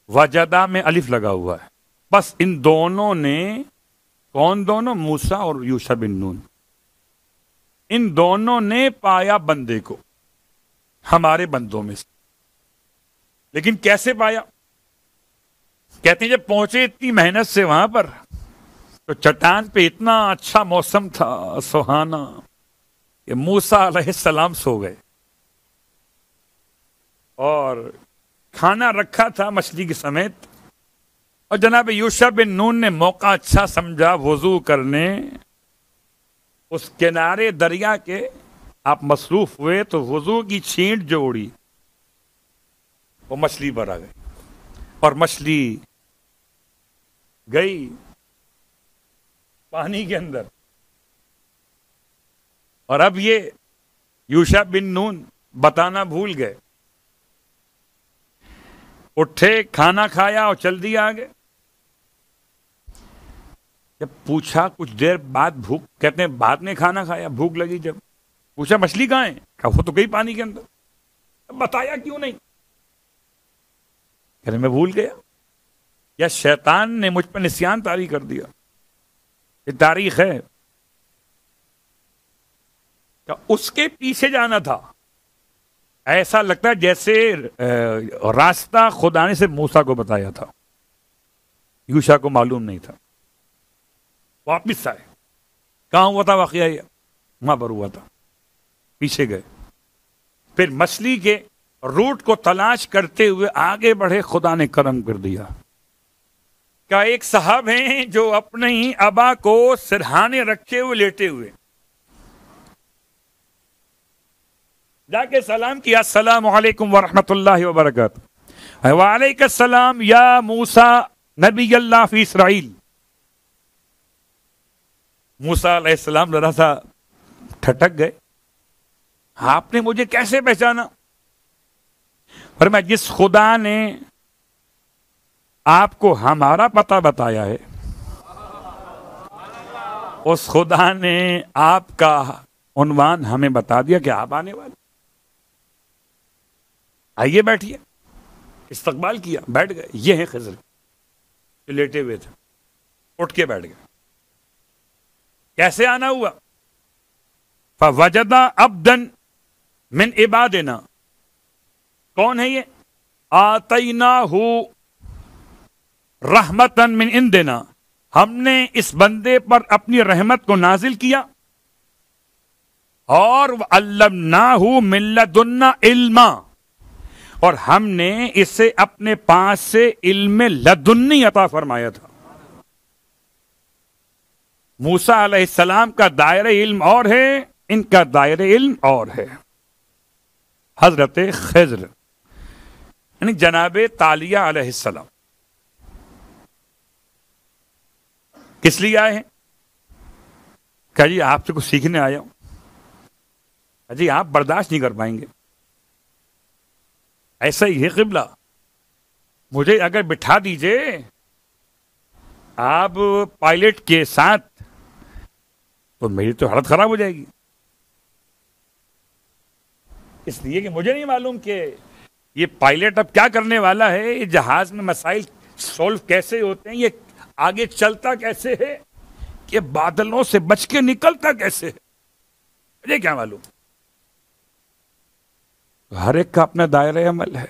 وجدہ میں الف لگا ہوا ہے. بس ان دونوں نے، کون دونوں؟ موسیٰ اور یوشع بن نون، ان دونوں نے پایا بندے کو ہمارے بندوں میں سے. لیکن کیسے پایا؟ کہتے ہیں جب پہنچے اتنی محنت سے وہاں پر، تو چٹان پہ اتنا اچھا موسم تھا سہانا کہ موسیٰ علیہ السلام سو گئے، اور کھانا رکھا تھا مچھلی کے سمیت. اور جناب یوشع بن نون نے موقع اچھا سمجھا وضو کرنے، اس کنارے دریا کے آپ مصروف ہوئے تو وضو کی چھینٹ جو اڑی وہ مچھلی پر آ گئی، اور مچھلی گئی پانی کے اندر. اور اب یہ یوشع بن نون بتانا بھول گئے، اٹھے کھانا کھایا اور چل دیا آگے. جب پوچھا کچھ دیر بعد بھوک، کہتے ہیں بعد میں کھانا کھایا، بھوک لگی، جب پوچھا مچھلی کہاں ہے، کہا وہ تو گئی پانی کے اندر. بتایا کیوں نہیں؟ کہتے میں بھول گیا، یا شیطان نے مجھ پر نسیان طاری کر دیا. یہ تاریخ ہے. کہ اس کے پیچھے جانا تھا. ایسا لگتا ہے جیسے راستہ خدا نے سے موسیٰ کو بتایا تھا, یوشع کو معلوم نہیں تھا. واپس آئے. کہاں ہوا تھا واقعہ؟ یہ وہاں پر ہوا تھا. پیچھے گئے, پھر مچھلی کے روٹ کو تلاش کرتے ہوئے آگے بڑھے. خدا نے کرم کر دیا کہ ایک صاحب ہیں جو اپنے ہی ابا کو سرہانے رکھے ہوئے لیٹے ہوئے, جا کے سلام کیا, السلام علیکم ورحمۃ اللہ وبرکاتہ. وعلیکم السلام یا موسیٰ نبی اللہ فی اسرائیل. موسیٰ علیہ السلام ذرا سا ٹھٹک گئے, آپ نے مجھے کیسے پہچانا؟ فرمایا جس خدا نے آپ کو ہمارا پتہ بتایا ہے, اس خدا نے آپ کا عنوان ہمیں بتا دیا کہ آپ آنے والے. آئیے بیٹھیے. استقبال کیا, بیٹھ گئے. یہ ہیں خضر جو لیٹے ہوئے تھے, اٹھ کے بیٹھ گئے. کیسے آنا ہوا؟ فوجدا عبدا من عبادنا. کون ہے یہ؟ آتیناہ رحمتا من عندنا. ہم نے اس بندے پر اپنی رحمت کو نازل کیا, اور علمناہ من لدنا علما, اور ہم نے اسے اپنے پاس سے علم لدنی عطا فرمایا تھا. موسیٰ علیہ السلام کا دائرہ علم اور ہے, ان کا دائرہ علم اور ہے. حضرت خضر یعنی جناب طالیہ علیہ السلام کس لیے آئے ہیں؟ کہ جی آپ سے کچھ سیکھنے آیا ہوں. جی آپ برداشت نہیں کر پائیں گے. ایسا ہی ہے قبلہ, مجھے اگر بٹھا دیجئے آپ پائلٹ کے ساتھ تو میری تو حالت خراب ہو جائے گی. اس لیے کہ مجھے نہیں معلوم کہ یہ پائلٹ اب کیا کرنے والا ہے, یہ جہاز میں مسائل سولو کیسے ہوتے ہیں, یہ آگے چلتا کیسے ہے, کہ بادلوں سے بچ کے نکلتا کیسے ہے, مجھے کیا معلوم. ہر ایک کا اپنا دائرہ عمل ہے,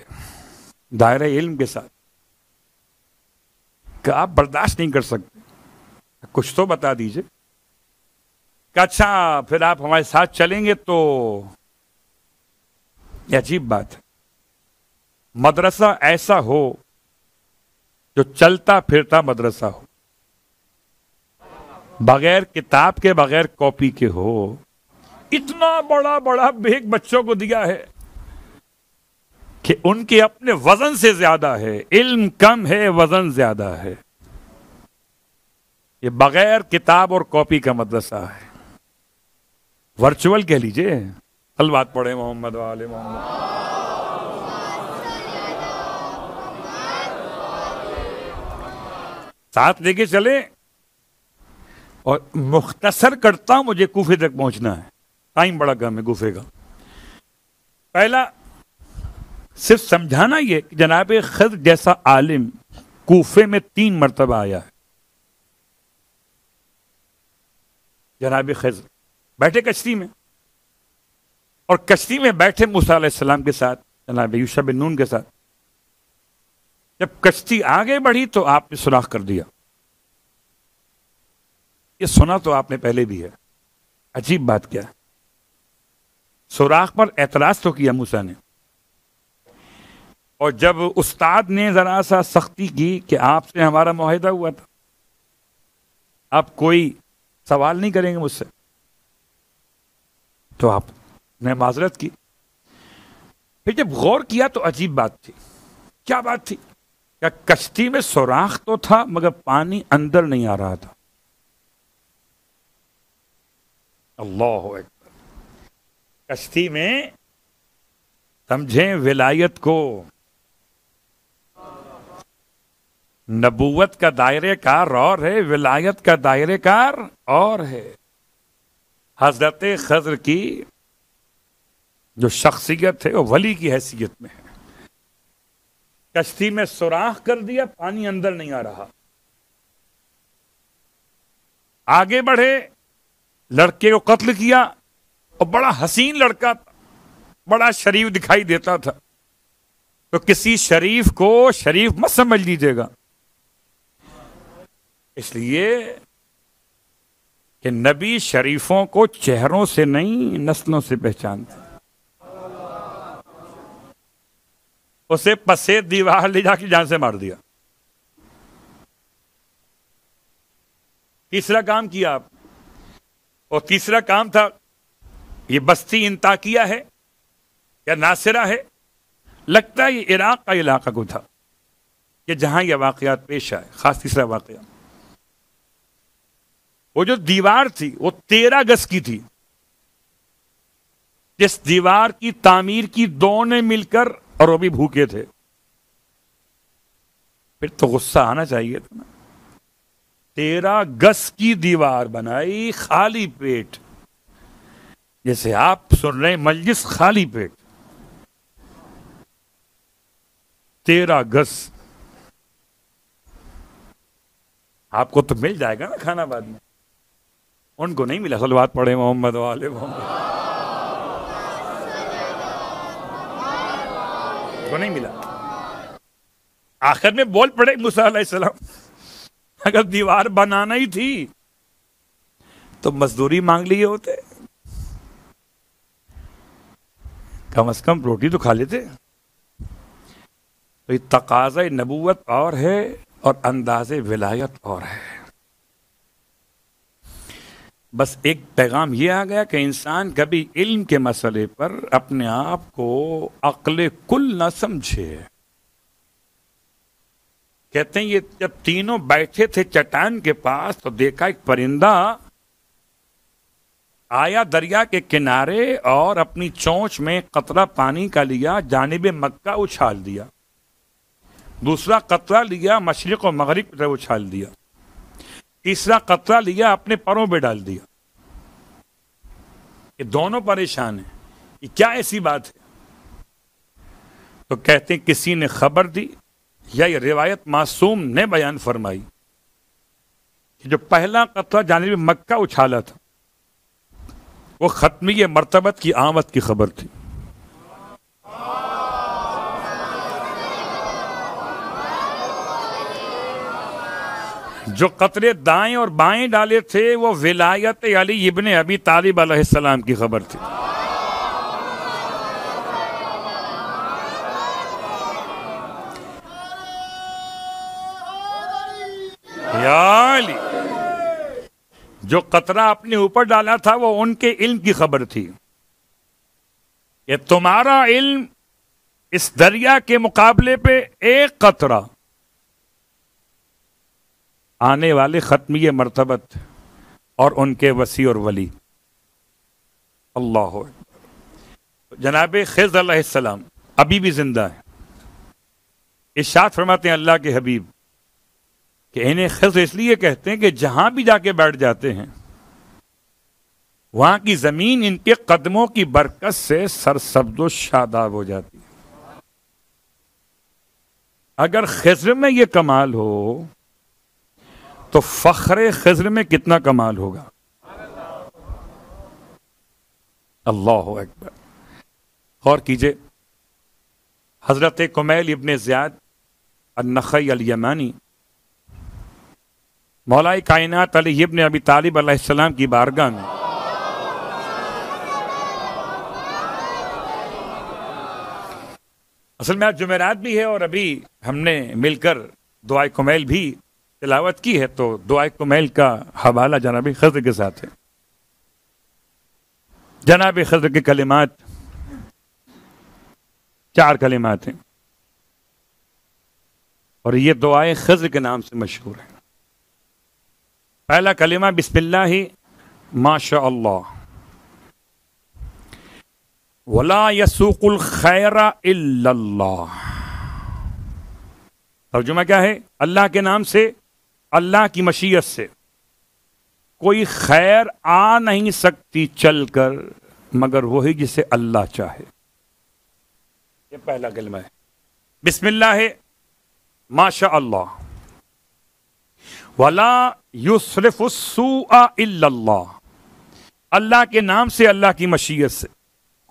دائرہ علم کے ساتھ, کہ آپ برداشت نہیں کر سکتے. کچھ تو بتا دیجئے کہ اچھا پھر آپ ہمارے ساتھ چلیں گے تو. یہ عجیب بات ہے. مدرسہ ایسا ہو جو چلتا پھرتا مدرسہ ہو, بغیر کتاب کے بغیر کاپی کے ہو. اتنا بڑا بڑا بیگ بچوں کو دیا ہے کہ ان کے اپنے وزن سے زیادہ ہے. علم کم ہے, وزن زیادہ ہے. یہ بغیر کتاب اور کاپی کا مدرسہ ہے. ورچوئل کہہ لیجئے. صلوات پڑھے محمد وآل محمد. ساتھ لے کے چلے. اور مختصر کرتا ہوں, مجھے کوفے تک پہنچنا ہے, ٹائم بڑا کم ہے کوفے کا. پہلا صرف سمجھانا یہ کہ جناب خضر جیسا عالم کوفے میں 3 مرتبہ آیا ہے. جناب خضر بیٹھے کشتی میں, اور کشتی میں بیٹھے موسیٰ علیہ السلام کے ساتھ, جناب یوشع بن نون کے ساتھ. جب کشتی آگے بڑھی تو آپ نے سوراخ کر دیا. یہ سنا تو آپ نے پہلے بھی ہے. عجیب بات کیا ہے, سوراخ پر اعتراض تو کیا موسیٰ نے, اور جب استاد نے ذرا سا سختی کی کہ آپ سے ہمارا معاہدہ ہوا تھا, آپ کوئی سوال نہیں کریں گے مجھ سے, تو آپ نے معذرت کی. پھر جب غور کیا تو عجیب بات تھی. کیا بات تھی؟ کہ کشتی میں سوراخ تو تھا مگر پانی اندر نہیں آ رہا تھا. اللہ اکبر. کشتی میں سمجھیں ولایت کو, نبوت کا دائرہ کار اور ہے, ولایت کا دائرہ کار اور ہے. حضرت خضر کی جو شخصیت ہے وہ ولی کی حیثیت میں ہے. کشتی میں سوراخ کر دیا, پانی اندر نہیں آ رہا. آگے بڑھے, لڑکے کو قتل کیا اور بڑا حسین لڑکا تھا، بڑا شریف دکھائی دیتا تھا، تو کسی شریف کو شریف مت سمجھ لیجیے گا، اس لیے کہ نبی شریفوں کو چہروں سے نہیں نسلوں سے پہچانتے. اسے پسے دیوار لے جا کے جان سے مار دیا. تیسرا کام کیا آپ، اور تیسرا کام تھا، یہ بستی انطاکیہ ہے یا ناصرہ ہے، لگتا ہے یہ عراق کا علاقہ کو تھا کہ جہاں یہ واقعات پیش آئے. خاص تیسرا واقعہ، وہ جو دیوار تھی وہ 13 گز کی تھی، جس دیوار کی تعمیر کی 2 نے مل کر، اور وہ بھی بھوکے تھے. پھر تو غصہ آنا چاہیے تھا نا. 13 گز کی دیوار بنائی خالی پیٹ، جیسے آپ سن رہے ہیں مجلس خالی پیٹ. 13 گز آپ کو تو مل جائے گا نا کھانا بعد میں، ان کو نہیں ملا. صلوات پڑھے محمد والے محمد کو نہیں ملا. آخر میں بول پڑے موسیٰ علیہ السلام، اگر دیوار بنانا ہی تھی تو مزدوری مانگ لیے ہوتے، کم از کم روٹی تو کھا لیتے. تو یہ تقاضۂ نبوت اور ہے اور انداز ولایت اور ہے. بس ایک پیغام یہ آ گیا کہ انسان کبھی علم کے مسئلے پر اپنے آپ کو عقل کل نہ سمجھے. کہتے ہیں یہ جب تینوں بیٹھے تھے چٹان کے پاس تو دیکھا ایک پرندہ آیا دریا کے کنارے اور اپنی چونچ میں قطرہ پانی کا لیا، جانب مکہ اچھال دیا. دوسرا قطرہ لیا مشرق و مغرب کی طرف اچھال دیا. تیسرا قطرہ لیا اپنے پروں پہ ڈال دیا. یہ دونوں پریشان ہیں، یہ کیا ایسی بات ہے؟ تو کہتے ہیں کسی نے خبر دی یا یہ روایت معصوم نے بیان فرمائی کہ جو پہلا قطرہ جانب مکہ اچھالا تھا وہ ختمی مرتبت کی آمد کی خبر تھی. جو قطرے دائیں اور بائیں ڈالے تھے وہ ولایت علی ابن ابی طالب علیہ السلام کی خبر تھی. یا علی، جو قطرہ اپنے اوپر ڈالا تھا وہ ان کے علم کی خبر تھی. کہ تمہارا علم اس دریا کے مقابلے پہ ایک قطرہ، آنے والے ختمی مرتبت اور ان کے وسیع اور ولی. اللہ جناب خضر علیہ السلام ابھی بھی زندہ ہیں. ارشاد فرماتے ہیں اللہ کے حبیب کہ انہیں خضر اس لیے کہتے ہیں کہ جہاں بھی جا کے بیٹھ جاتے ہیں وہاں کی زمین ان کے قدموں کی برکت سے سرسبز و شاداب ہو جاتی ہے. اگر خضر میں یہ کمال ہو تو فخر خضر میں کتنا کمال ہوگا. اللہ اکبر. غور کیجئے، حضرت کمیل ابن زیاد النخعی الیمانی مولا کائنات علی ابن ابی طالب علیہ السلام کی بارگاہ میں اصل میں آج جمعرات بھی ہے اور ابھی ہم نے مل کر دعائے کمیل بھی تلاوت کی ہے، تو دعائے کمیل کا حوالہ جناب خضر کے ساتھ ہے. جناب خضر کے کلمات 4 کلمات ہیں اور یہ دعائے خضر کے نام سے مشہور ہے. پہلا کلمہ بسم اللہ ما شاء اللہ ولا یسوق الخیر الا اللہ. ترجمہ کیا ہے؟ اللہ کے نام سے، اللہ کی مشیت سے کوئی خیر آ نہیں سکتی چل کر مگر وہی جسے اللہ چاہے. یہ پہلا کلمہ ہے. بسم اللہ ما شاء اللہ ولا یصرف السوء الا اللہ. اللہ کے نام سے، اللہ کی مشیت سے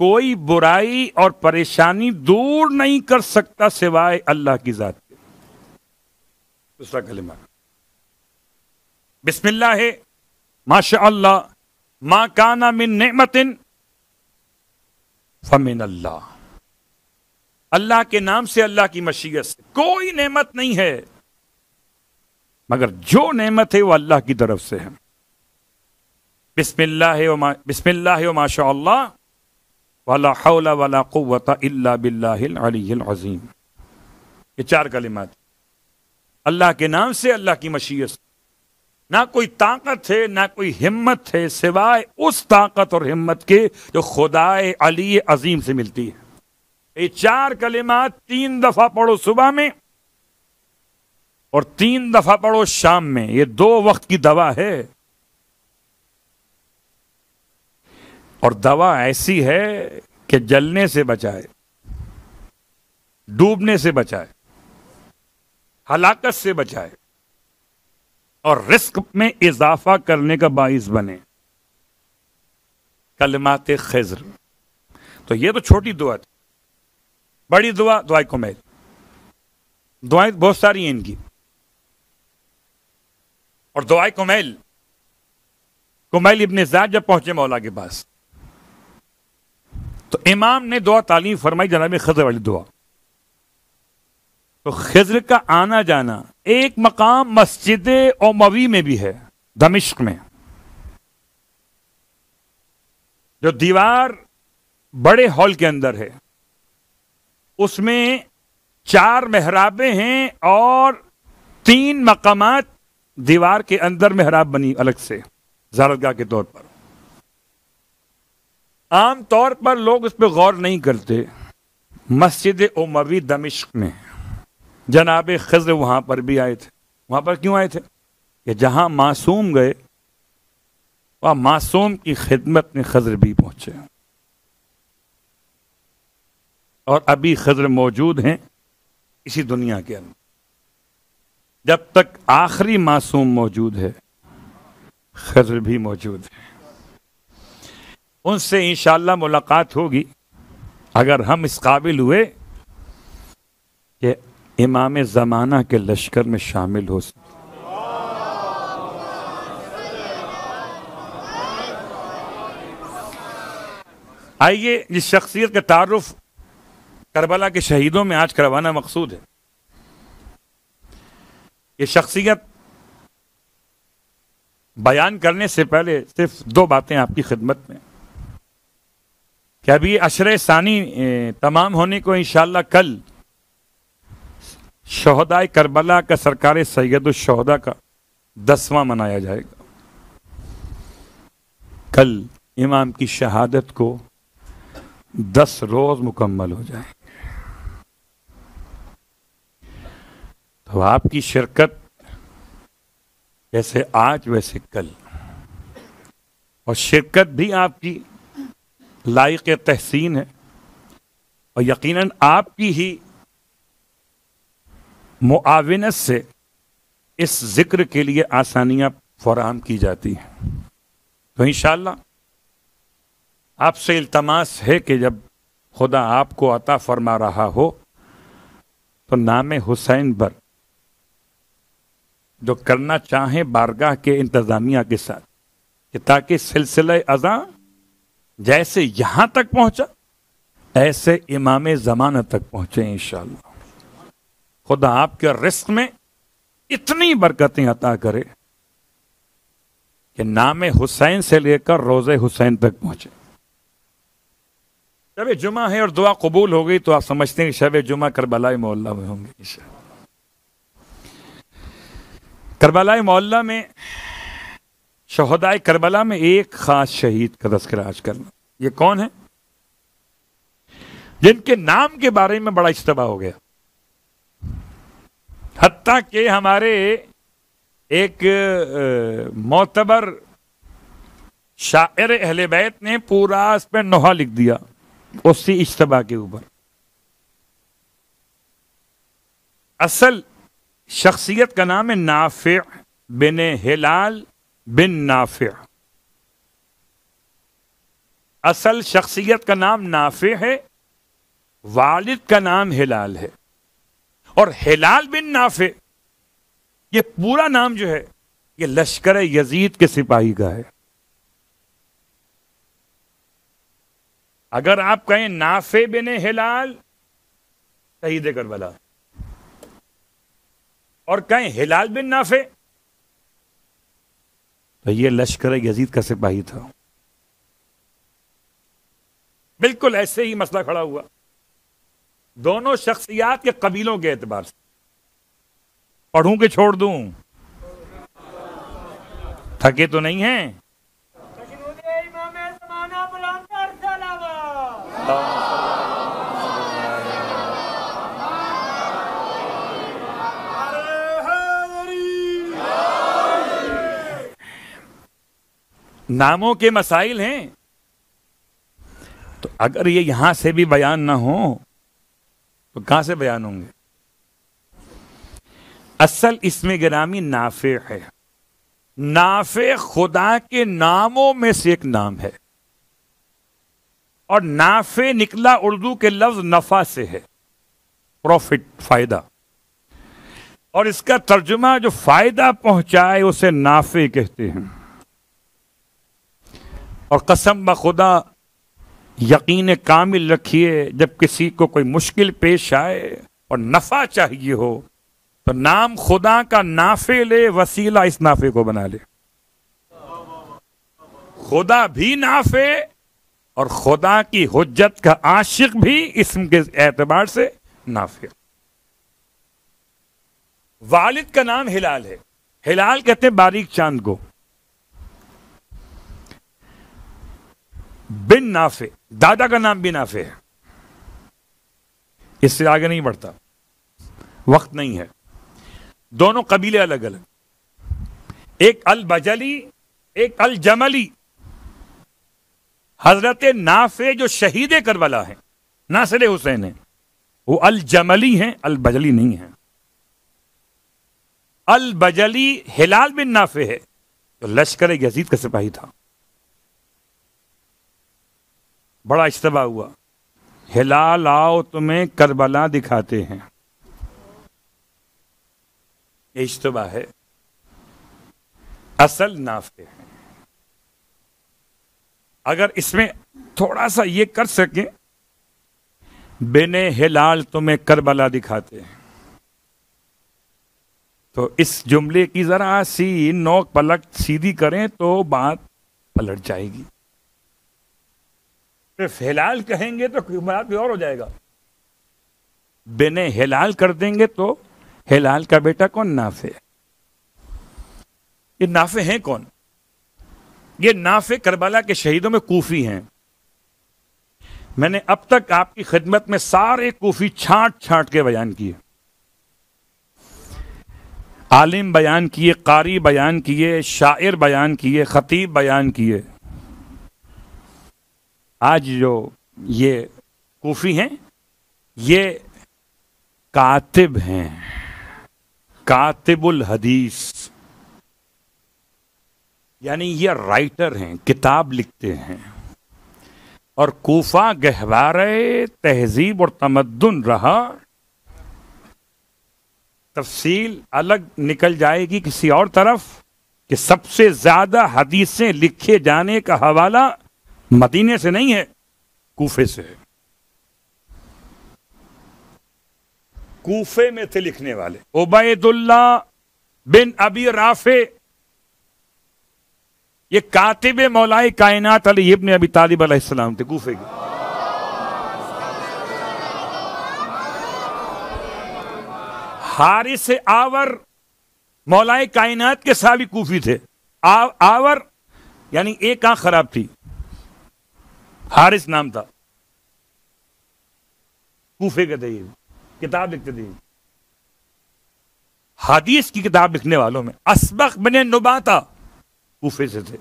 کوئی برائی اور پریشانی دور نہیں کر سکتا سوائے اللہ کی ذات کے. دوسرا کلمہ بسم اللہ ہے، ماشاء اللہ، ما کانا من نعمت فمن اللہ. اللہ کے نام سے، اللہ کی مشیت سے کوئی نعمت نہیں ہے مگر جو نعمت ہے وہ اللہ کی طرف سے ہے. بسم اللہ و ماشاء اللہ ولا حول ولا قوت الا باللہ العلی العظیم. یہ 4 کلمات اللہ کے نام سے، اللہ کی مشیت سے. نہ کوئی طاقت ہے نہ کوئی ہمت ہے سوائے اس طاقت اور ہمت کے جو خدائے علی عظیم سے ملتی ہے. یہ 4 کلمات 3 دفعہ پڑھو صبح میں اور 3 دفعہ پڑھو شام میں. یہ 2 وقت کی دوا ہے، اور دوا ایسی ہے کہ جلنے سے بچائے، ڈوبنے سے بچائے، ہلاکت سے بچائے اور رزق میں اضافہ کرنے کا باعث بنے. کلمات خضر. تو یہ تو چھوٹی دعا تھی. بڑی دعا دعائے کمیل. دعائیں بہت ساری ہیں ان کی. اور دعائے کمیل ابن زیاد جب پہنچے مولا کے پاس تو امام نے دعا تعلیم فرمائی جناب خضر والی دعا. تو خضر کا آنا جانا ایک مقام مسجد اموی میں بھی ہے، دمشق میں، جو دیوار بڑے ہال کے اندر ہے. اس میں 4 محرابیں ہیں اور 3 مقامات دیوار کے اندر محراب بنی الگ سے زیارتگاہ کے طور پر. عام طور پر لوگ اس پہ غور نہیں کرتے. مسجد اموی دمشق میں جناب خضر وہاں پر بھی آئے تھے. وہاں پر کیوں آئے تھے؟ کہ جہاں معصوم گئے وہاں معصوم کی خدمت میں خضر بھی پہنچے. اور ابھی خضر موجود ہیں اسی دنیا کے اندر. جب تک آخری معصوم موجود ہے خضر بھی موجود ہے. ان سے انشاءاللہ ملاقات ہوگی اگر ہم اس قابل ہوئے کہ امام زمانہ کے لشکر میں شامل ہو سکے. آئیے جس شخصیت کا تعارف کربلا کے شہیدوں میں آج کروانا مقصود ہے. یہ شخصیت بیان کرنے سے پہلے صرف 2 باتیں آپ کی خدمت میں کہ ابھی عشرِ ثانی تمام ہونے کو انشاءاللہ کل شہدائے کربلا کا سرکار سید الشہداء کا 10واں منایا جائے گا. کل امام کی شہادت کو 10 روز مکمل ہو جائیں. تو آپ کی شرکت جیسے آج ویسے کل، اور شرکت بھی آپ کی لائق تحسین ہے، اور یقیناً آپ کی ہی معاونت سے اس ذکر کے لیے آسانیاں فراہم کی جاتی ہیں. تو انشاءاللہ آپ سے التماس ہے کہ جب خدا آپ کو عطا فرما رہا ہو تو نام حسین پر جو کرنا چاہیں بارگاہ کے انتظامیہ کے ساتھ، کہ تاکہ سلسلہ ازاں جیسے یہاں تک پہنچا ایسے امام زمانہ تک پہنچے انشاءاللہ. خدا آپ کے رزق میں اتنی برکتیں عطا کرے کہ نام حسین سے لے کر روز حسین تک پہنچے. شب جمعہ ہے اور دعا قبول ہو گئی تو آپ سمجھتے ہیں کہ شب جمعہ کربلا معلیٰ میں ہوں گے انشاءاللہ. کربلا معلیٰ میں شہدائے کربلا میں ایک خاص شہید کا تذکرہ آج کرنا. یہ کون ہے؟ جن کے نام کے بارے میں بڑا اشتباہ ہو گیا، حتیٰ کہ ہمارے ایک معتبر شاعر اہل بیت نے پورا اس پہ نوحہ لکھ دیا اسی اشتباہ کے اوپر. اصل شخصیت کا نام ہے نافع بن ہلال بن نافع. اصل شخصیت کا نام نافع ہے، والد کا نام ہلال ہے، اور ہلال بن نافع یہ پورا نام جو ہے یہ لشکر یزید کے سپاہی کا ہے۔ اگر آپ کہیں نافع بن ہلال شہید کربلا، اور کہیں ہلال بن نافع تو یہ لشکر یزید کا سپاہی تھا۔ بالکل ایسے ہی مسئلہ کھڑا ہوا دونوں شخصیات کے قبیلوں کے اعتبار سے۔ پڑھوں کہ چھوڑ دوں؟ تھکے تو نہیں ہیں؟ ناموں کے مسائل ہیں تو اگر یہ یہاں سے بھی بیان نہ ہو تو کہاں سے بیان ہوں گے؟ اصل اسم گرامی نافع ہے۔ نافع خدا کے ناموں میں سے ایک نام ہے، اور نافع نکلا اردو کے لفظ نفع سے ہے، پروفٹ، فائدہ، اور اس کا ترجمہ جو فائدہ پہنچائے اسے نافع کہتے ہیں۔ اور قسم بخدا یقین کامل رکھیے، جب کسی کو کوئی مشکل پیش آئے اور نفع چاہیے ہو تو نام خدا کا نافع لے، وسیلہ اس نافع کو بنا لے۔ خدا بھی نافع اور خدا کی حجت کا عاشق بھی اسم کے اعتبار سے نافع۔ والد کا نام ہلال ہے۔ ہلال کہتے ہیں باریک چاند کو۔ بن نافع، دادا کا نام بھی نافع ہے۔ اس سے آگے نہیں بڑھتا، وقت نہیں ہے۔ دونوں قبیلے الگ الگ، ایک البجلی ایک الجملی۔ حضرت نافع جو شہید کربلا ہیں، ناصر حسین ہیں، وہ الجملی ہیں، البجلی نہیں ہیں۔ البجلی ہلال بن نافع ہے تو لشکر یزید کا سپاہی تھا۔ بڑا اشتباہ ہوا، ہلال آؤ تمہیں کربلا دکھاتے ہیں، یہ اشتباہ ہے۔ اصل نافع ہے۔ اگر اس میں تھوڑا سا یہ کر سکیں، بن ہلال تمہیں کربلا دکھاتے ہیں، تو اس جملے کی ذرا سی نوک پلک سیدھی کریں تو بات پلٹ جائے گی۔ صرف ہلال کہیں گے تو بات بھی اور ہو جائے گا، بن ہلال کر دیں گے تو ہلال کا بیٹا کون؟ نافع۔ یہ نافع ہیں کون؟ یہ نافع کربلا کے شہیدوں میں کوفی ہیں۔ میں نے اب تک آپ کی خدمت میں سارے کوفی چھانٹ چھانٹ کے بیان کیے، عالم بیان کیے، قاری بیان کیے، شاعر بیان کیے، خطیب بیان کیے۔ آج جو یہ کوفی ہیں یہ کاتب ہیں، کاتب الحدیث، یعنی یہ رائٹر ہیں، کتاب لکھتے ہیں۔ اور کوفہ گہوارے تہذیب اور تمدن رہا، تفصیل الگ نکل جائے گی کسی اور طرف، کہ سب سے زیادہ حدیثیں لکھے جانے کا حوالہ مدینے سے نہیں ہے، کوفے سے ہے۔ کوفے میں تھے لکھنے والے، عبید اللہ بن ابی رافع، یہ کاتب مولائے کائنات علی ابن ابی طالب علیہ السلام تھے، کوفے کے۔ حارث آور مولائے کائنات کے صحابی کوفی تھے۔ آور یعنی ایک آنکھ خراب تھی، حارث نام تھا، کوفے کے تھے، یہ کتاب لکھتے تھے۔ حدیث کی کتاب لکھنے والوں میں اسبغ بن نباتہ کوفے سے تھے۔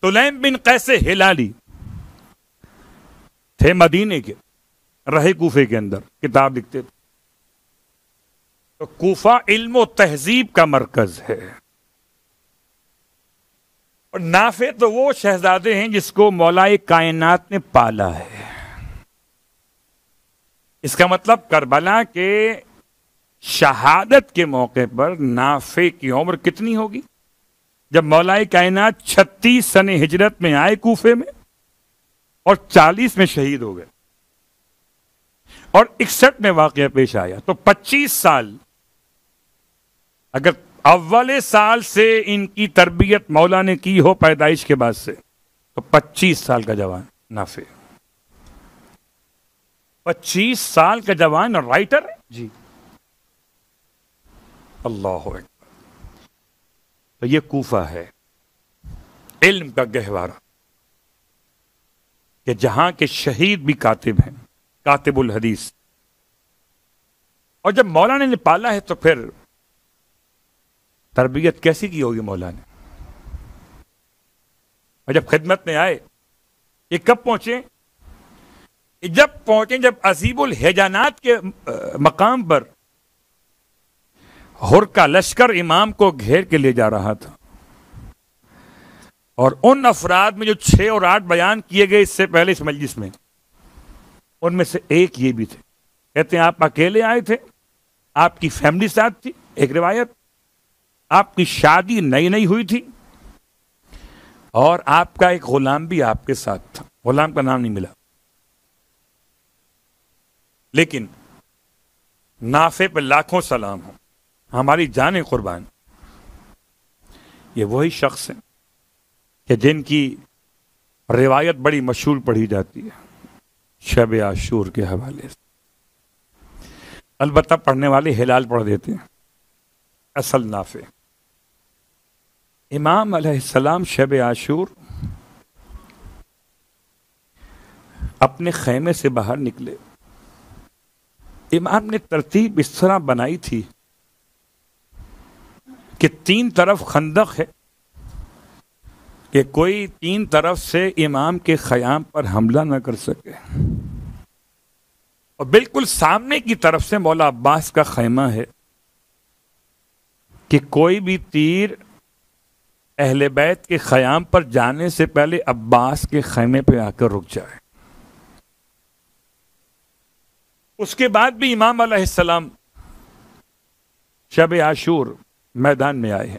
سلیم بن قیس ہلالی تھے مدینے کے، رہے کوفے کے اندر، کتاب لکھتے تھے۔ تو کوفہ علم و تہذیب کا مرکز ہے، اور نافع تو وہ شہزادے ہیں جس کو مولائے کائنات نے پالا ہے. اس کا مطلب کربلا کے شہادت کے موقع پر نافع کی عمر کتنی ہوگی؟ جب مولائے کائنات 36 سن ہجرت میں آئے کوفے میں اور 40 میں شہید ہو گئے اور 61 میں واقعہ پیش آیا، تو 25 سال. اگر اول سال سے ان کی تربیت مولا نے کی ہو پیدائش کے بعد سے، تو 25 سال کا جوان نافع، 25 سال کا جوان رائٹر ہے جی. اللہ اکبر. تو یہ کوفہ ہے علم کا گہوارہ، کہ جہاں کے شہید بھی کاتب ہیں، کاتب الحدیث. اور جب مولا نے پالا ہے تو پھر تربیت کیسی کی ہوگی مولا نے. اور جب خدمت میں آئے، یہ کب پہنچے؟ جب عزیب الحجانات کے مقام پر ہر کا لشکر امام کو گھیر کے لے جا رہا تھا، اور ان افراد میں جو 6 اور 8 بیان کیے گئے اس سے پہلے اس مجلس میں، ان میں سے ایک یہ بھی تھے. کہتے ہیں آپ اکیلے آئے تھے، آپ کی فیملی ساتھ تھی. ایک روایت، آپ کی شادی نئی نئی ہوئی تھی، اور آپ کا ایک غلام بھی آپ کے ساتھ تھا. غلام کا نام نہیں ملا. لیکن نافع پہ لاکھوں سلام ہو، ہماری جانیں قربان. یہ وہی شخص ہیں کہ جن کی روایت بڑی مشہور پڑھی جاتی ہے شب عاشور کے حوالے سے. البتہ پڑھنے والے ہلال پڑھ دیتے ہیں، اصل نافع. امام علیہ السلام شب عاشور اپنے خیمے سے باہر نکلے. امام نے ترتیب اس طرح بنائی تھی کہ 3 طرف خندق ہے، کہ کوئی 3 طرف سے امام کے خیام پر حملہ نہ کر سکے. اور بالکل سامنے کی طرف سے مولا عباس کا خیمہ ہے، کہ کوئی بھی تیر اہل بیت کے خیام پر جانے سے پہلے عباس کے خیمے پہ آ کر رک جائے. اس کے بعد بھی امام علیہ السلام شب عاشور میدان میں آئے ہیں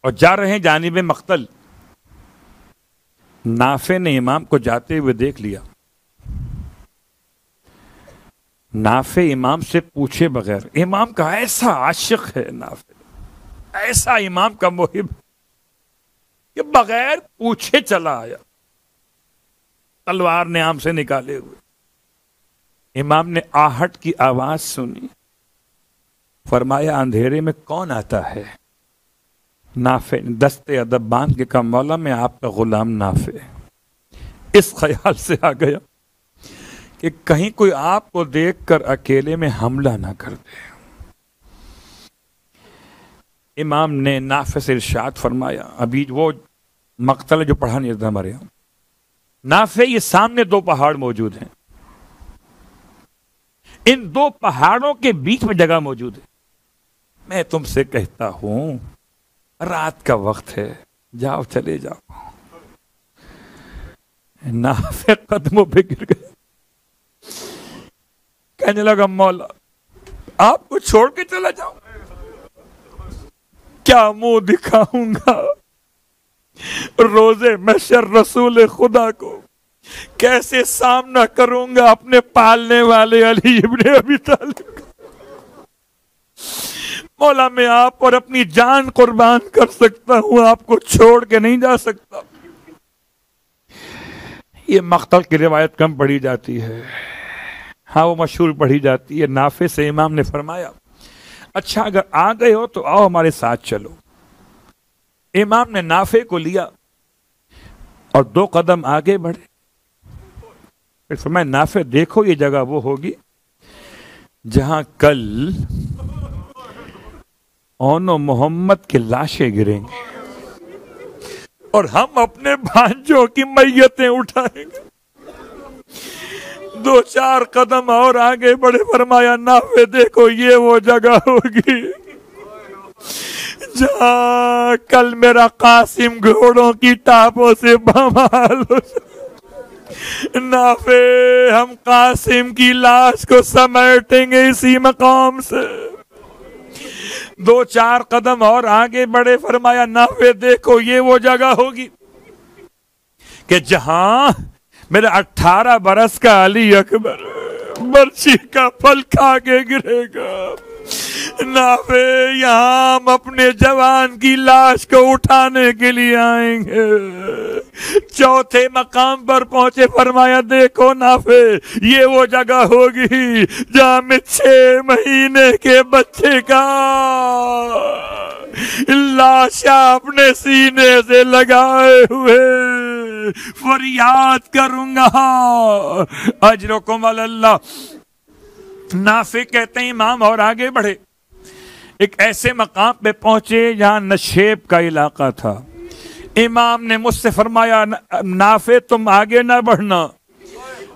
اور جا رہے ہیں جانب مقتل. نافع نے امام کو جاتے ہوئے دیکھ لیا. نافع امام سے پوچھے بغیر، امام کا ایسا عاشق ہے نافع، ایسا امام کا محب کہ بغیر پوچھے چلا آیا، تلوار نے آم سے نکالے ہوئے. امام نے آہٹ کی آواز سنی، فرمایا اندھیرے میں کون آتا ہے؟ نافع نے دستے ادب باندھ کے کہا مولا میں آپ کا غلام نافع. اس خیال سے آ گیا کہ کہیں کوئی آپ کو دیکھ کر اکیلے میں حملہ نہ کر دے. امام نے نافع سے ارشاد فرمایا، ابھی وہ مقتل جو پڑھا نہیں تھا ہمارے یہاں، نافع یہ سامنے 2 پہاڑ موجود ہیں، ان 2 پہاڑوں کے بیچ میں جگہ موجود ہے. میں تم سے کہتا ہوں رات کا وقت ہے، جاؤ چلے جاؤ. نافع قدموں پہ گر گئے، کہنے لگا مولا آپ کو چھوڑ کے چلا جاؤں، کیا منہ دکھاؤں گا روزے محشر رسول خدا کو، کیسے سامنا کروں گا اپنے پالنے والے علی ابن ابی طالب کا. مولا میں آپ اور اپنی جان قربان کر سکتا ہوں، آپ کو چھوڑ کے نہیں جا سکتا. یہ مقتل کی روایت کم پڑھی جاتی ہے، ہاں وہ مشہور پڑھی جاتی ہے. نافع سے امام نے فرمایا اچھا اگر آ گئے ہو تو آؤ ہمارے ساتھ چلو. امام نے نافع کو لیا اور 2 قدم آگے بڑھے. پھر فرمایا نافع دیکھو یہ جگہ وہ ہوگی جہاں کل اون و محمد کی لاشیں گریں گے اور ہم اپنے بھانجوں کی میتیں اٹھائیں گے. 2-4 قدم اور آگے بڑھے، فرمایا نافع دیکھو یہ وہ جگہ ہوگی جہاں کل میرا قاسم گھوڑوں کی ٹاپوں سے بمال ہو جائے، نافع ہم قاسم کی لاش کو سمیٹیں گے اسی مقام سے۔ دو چار قدم اور آگے بڑھے، فرمایا نافع دیکھو یہ وہ جگہ ہوگی کہ جہاں میرا 18 برس کا علی اکبر برچی کا پھل کھا کے گرے گا، نافع یہاں ہم اپنے جوان کی لاش کو اٹھانے کے لیے آئیں گے۔ چوتھے مقام پر پہنچے، فرمایا دیکھو نافع یہ وہ جگہ ہوگی جہاں میں 6 مہینے کے بچے کا لاشا اپنے سینے سے لگائے ہوئے فریاد کروں گا، اجرکم علی اللہ۔ نافع کہتے ہیں امام اور آگے بڑھے، ایک ایسے مقام پہ پہنچے جہاں نشیب کا علاقہ تھا۔ امام نے مجھ سے فرمایا نافع تم آگے نہ بڑھنا،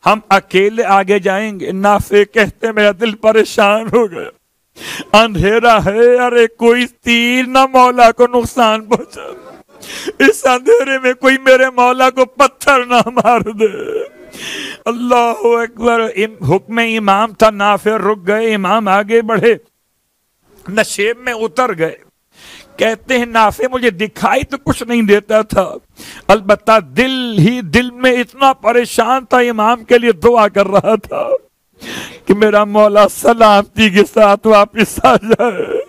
ہم اکیلے آگے جائیں گے۔ نافع کہتے میرا دل پریشان ہو گیا، اندھیرا ہے، ارے کوئی تیر نہ مولا کو نقصان پہنچا، اس اندھیرے میں کوئی میرے مولا کو پتھر نہ مار دے۔ اللہ اکبر، حکم امام تھا، نافع رک گئے، امام آگے بڑھے، نشیب میں اتر گئے۔ کہتے ہیں نافع مجھے دکھائی تو کچھ نہیں دیتا تھا، البتہ دل میں اتنا پریشان تھا، امام کے لیے دعا کر رہا تھا کہ میرا مولا سلامتی کے ساتھ واپس آ جائے،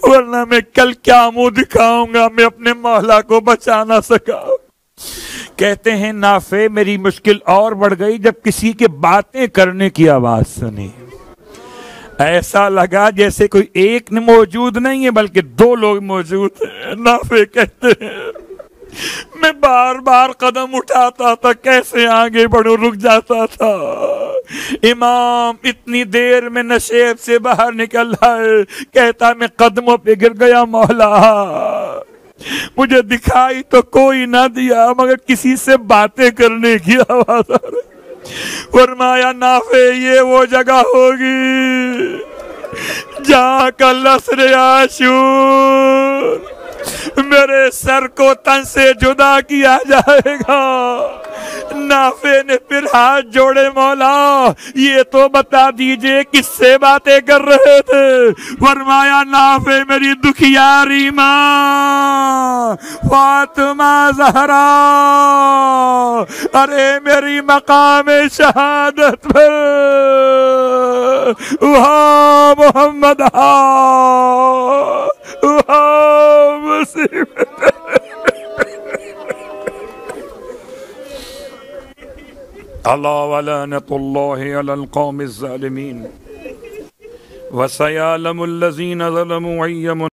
ورنہ میں کل کیا منہ دکھاؤں گا، میں اپنے مولا کو بچا نہ سکا۔ کہتے ہیں نافع میری مشکل اور بڑھ گئی جب کسی کے باتیں کرنے کی آواز سنی، ایسا لگا جیسے کوئی ایک موجود نہیں ہے بلکہ 2 لوگ موجود ہیں۔ نافع کہتے ہیں میں بار بار قدم اٹھاتا تھا، کیسے آگے بڑھوں، رک جاتا تھا۔ امام اتنی دیر میں نشیب سے باہر نکل آئے، کہتا میں قدموں پہ گر گیا، مولا مجھے دکھائی تو کوئی نہ دیا مگر کسی سے باتیں کرنے کی آواز آ رہی۔ فرمایا نافع یہ وہ جگہ ہوگی جہاں کا لسر عاشور میرے سر کو تن سے جدا کیا جائے گا۔ نافع نے پھر ہاتھ جوڑے، مولا یہ تو بتا دیجئے کس سے باتیں کر رہے تھے؟ فرمایا نافع میری دکھیاری ماں فاطمہ زہرا، ارے میری مقام شہادت پر وہاں محمد وہاں مصیبت۔ اللہ ولعنۃ اللہ علی القوم الظالمین وسیعلم الذین ظلموا أی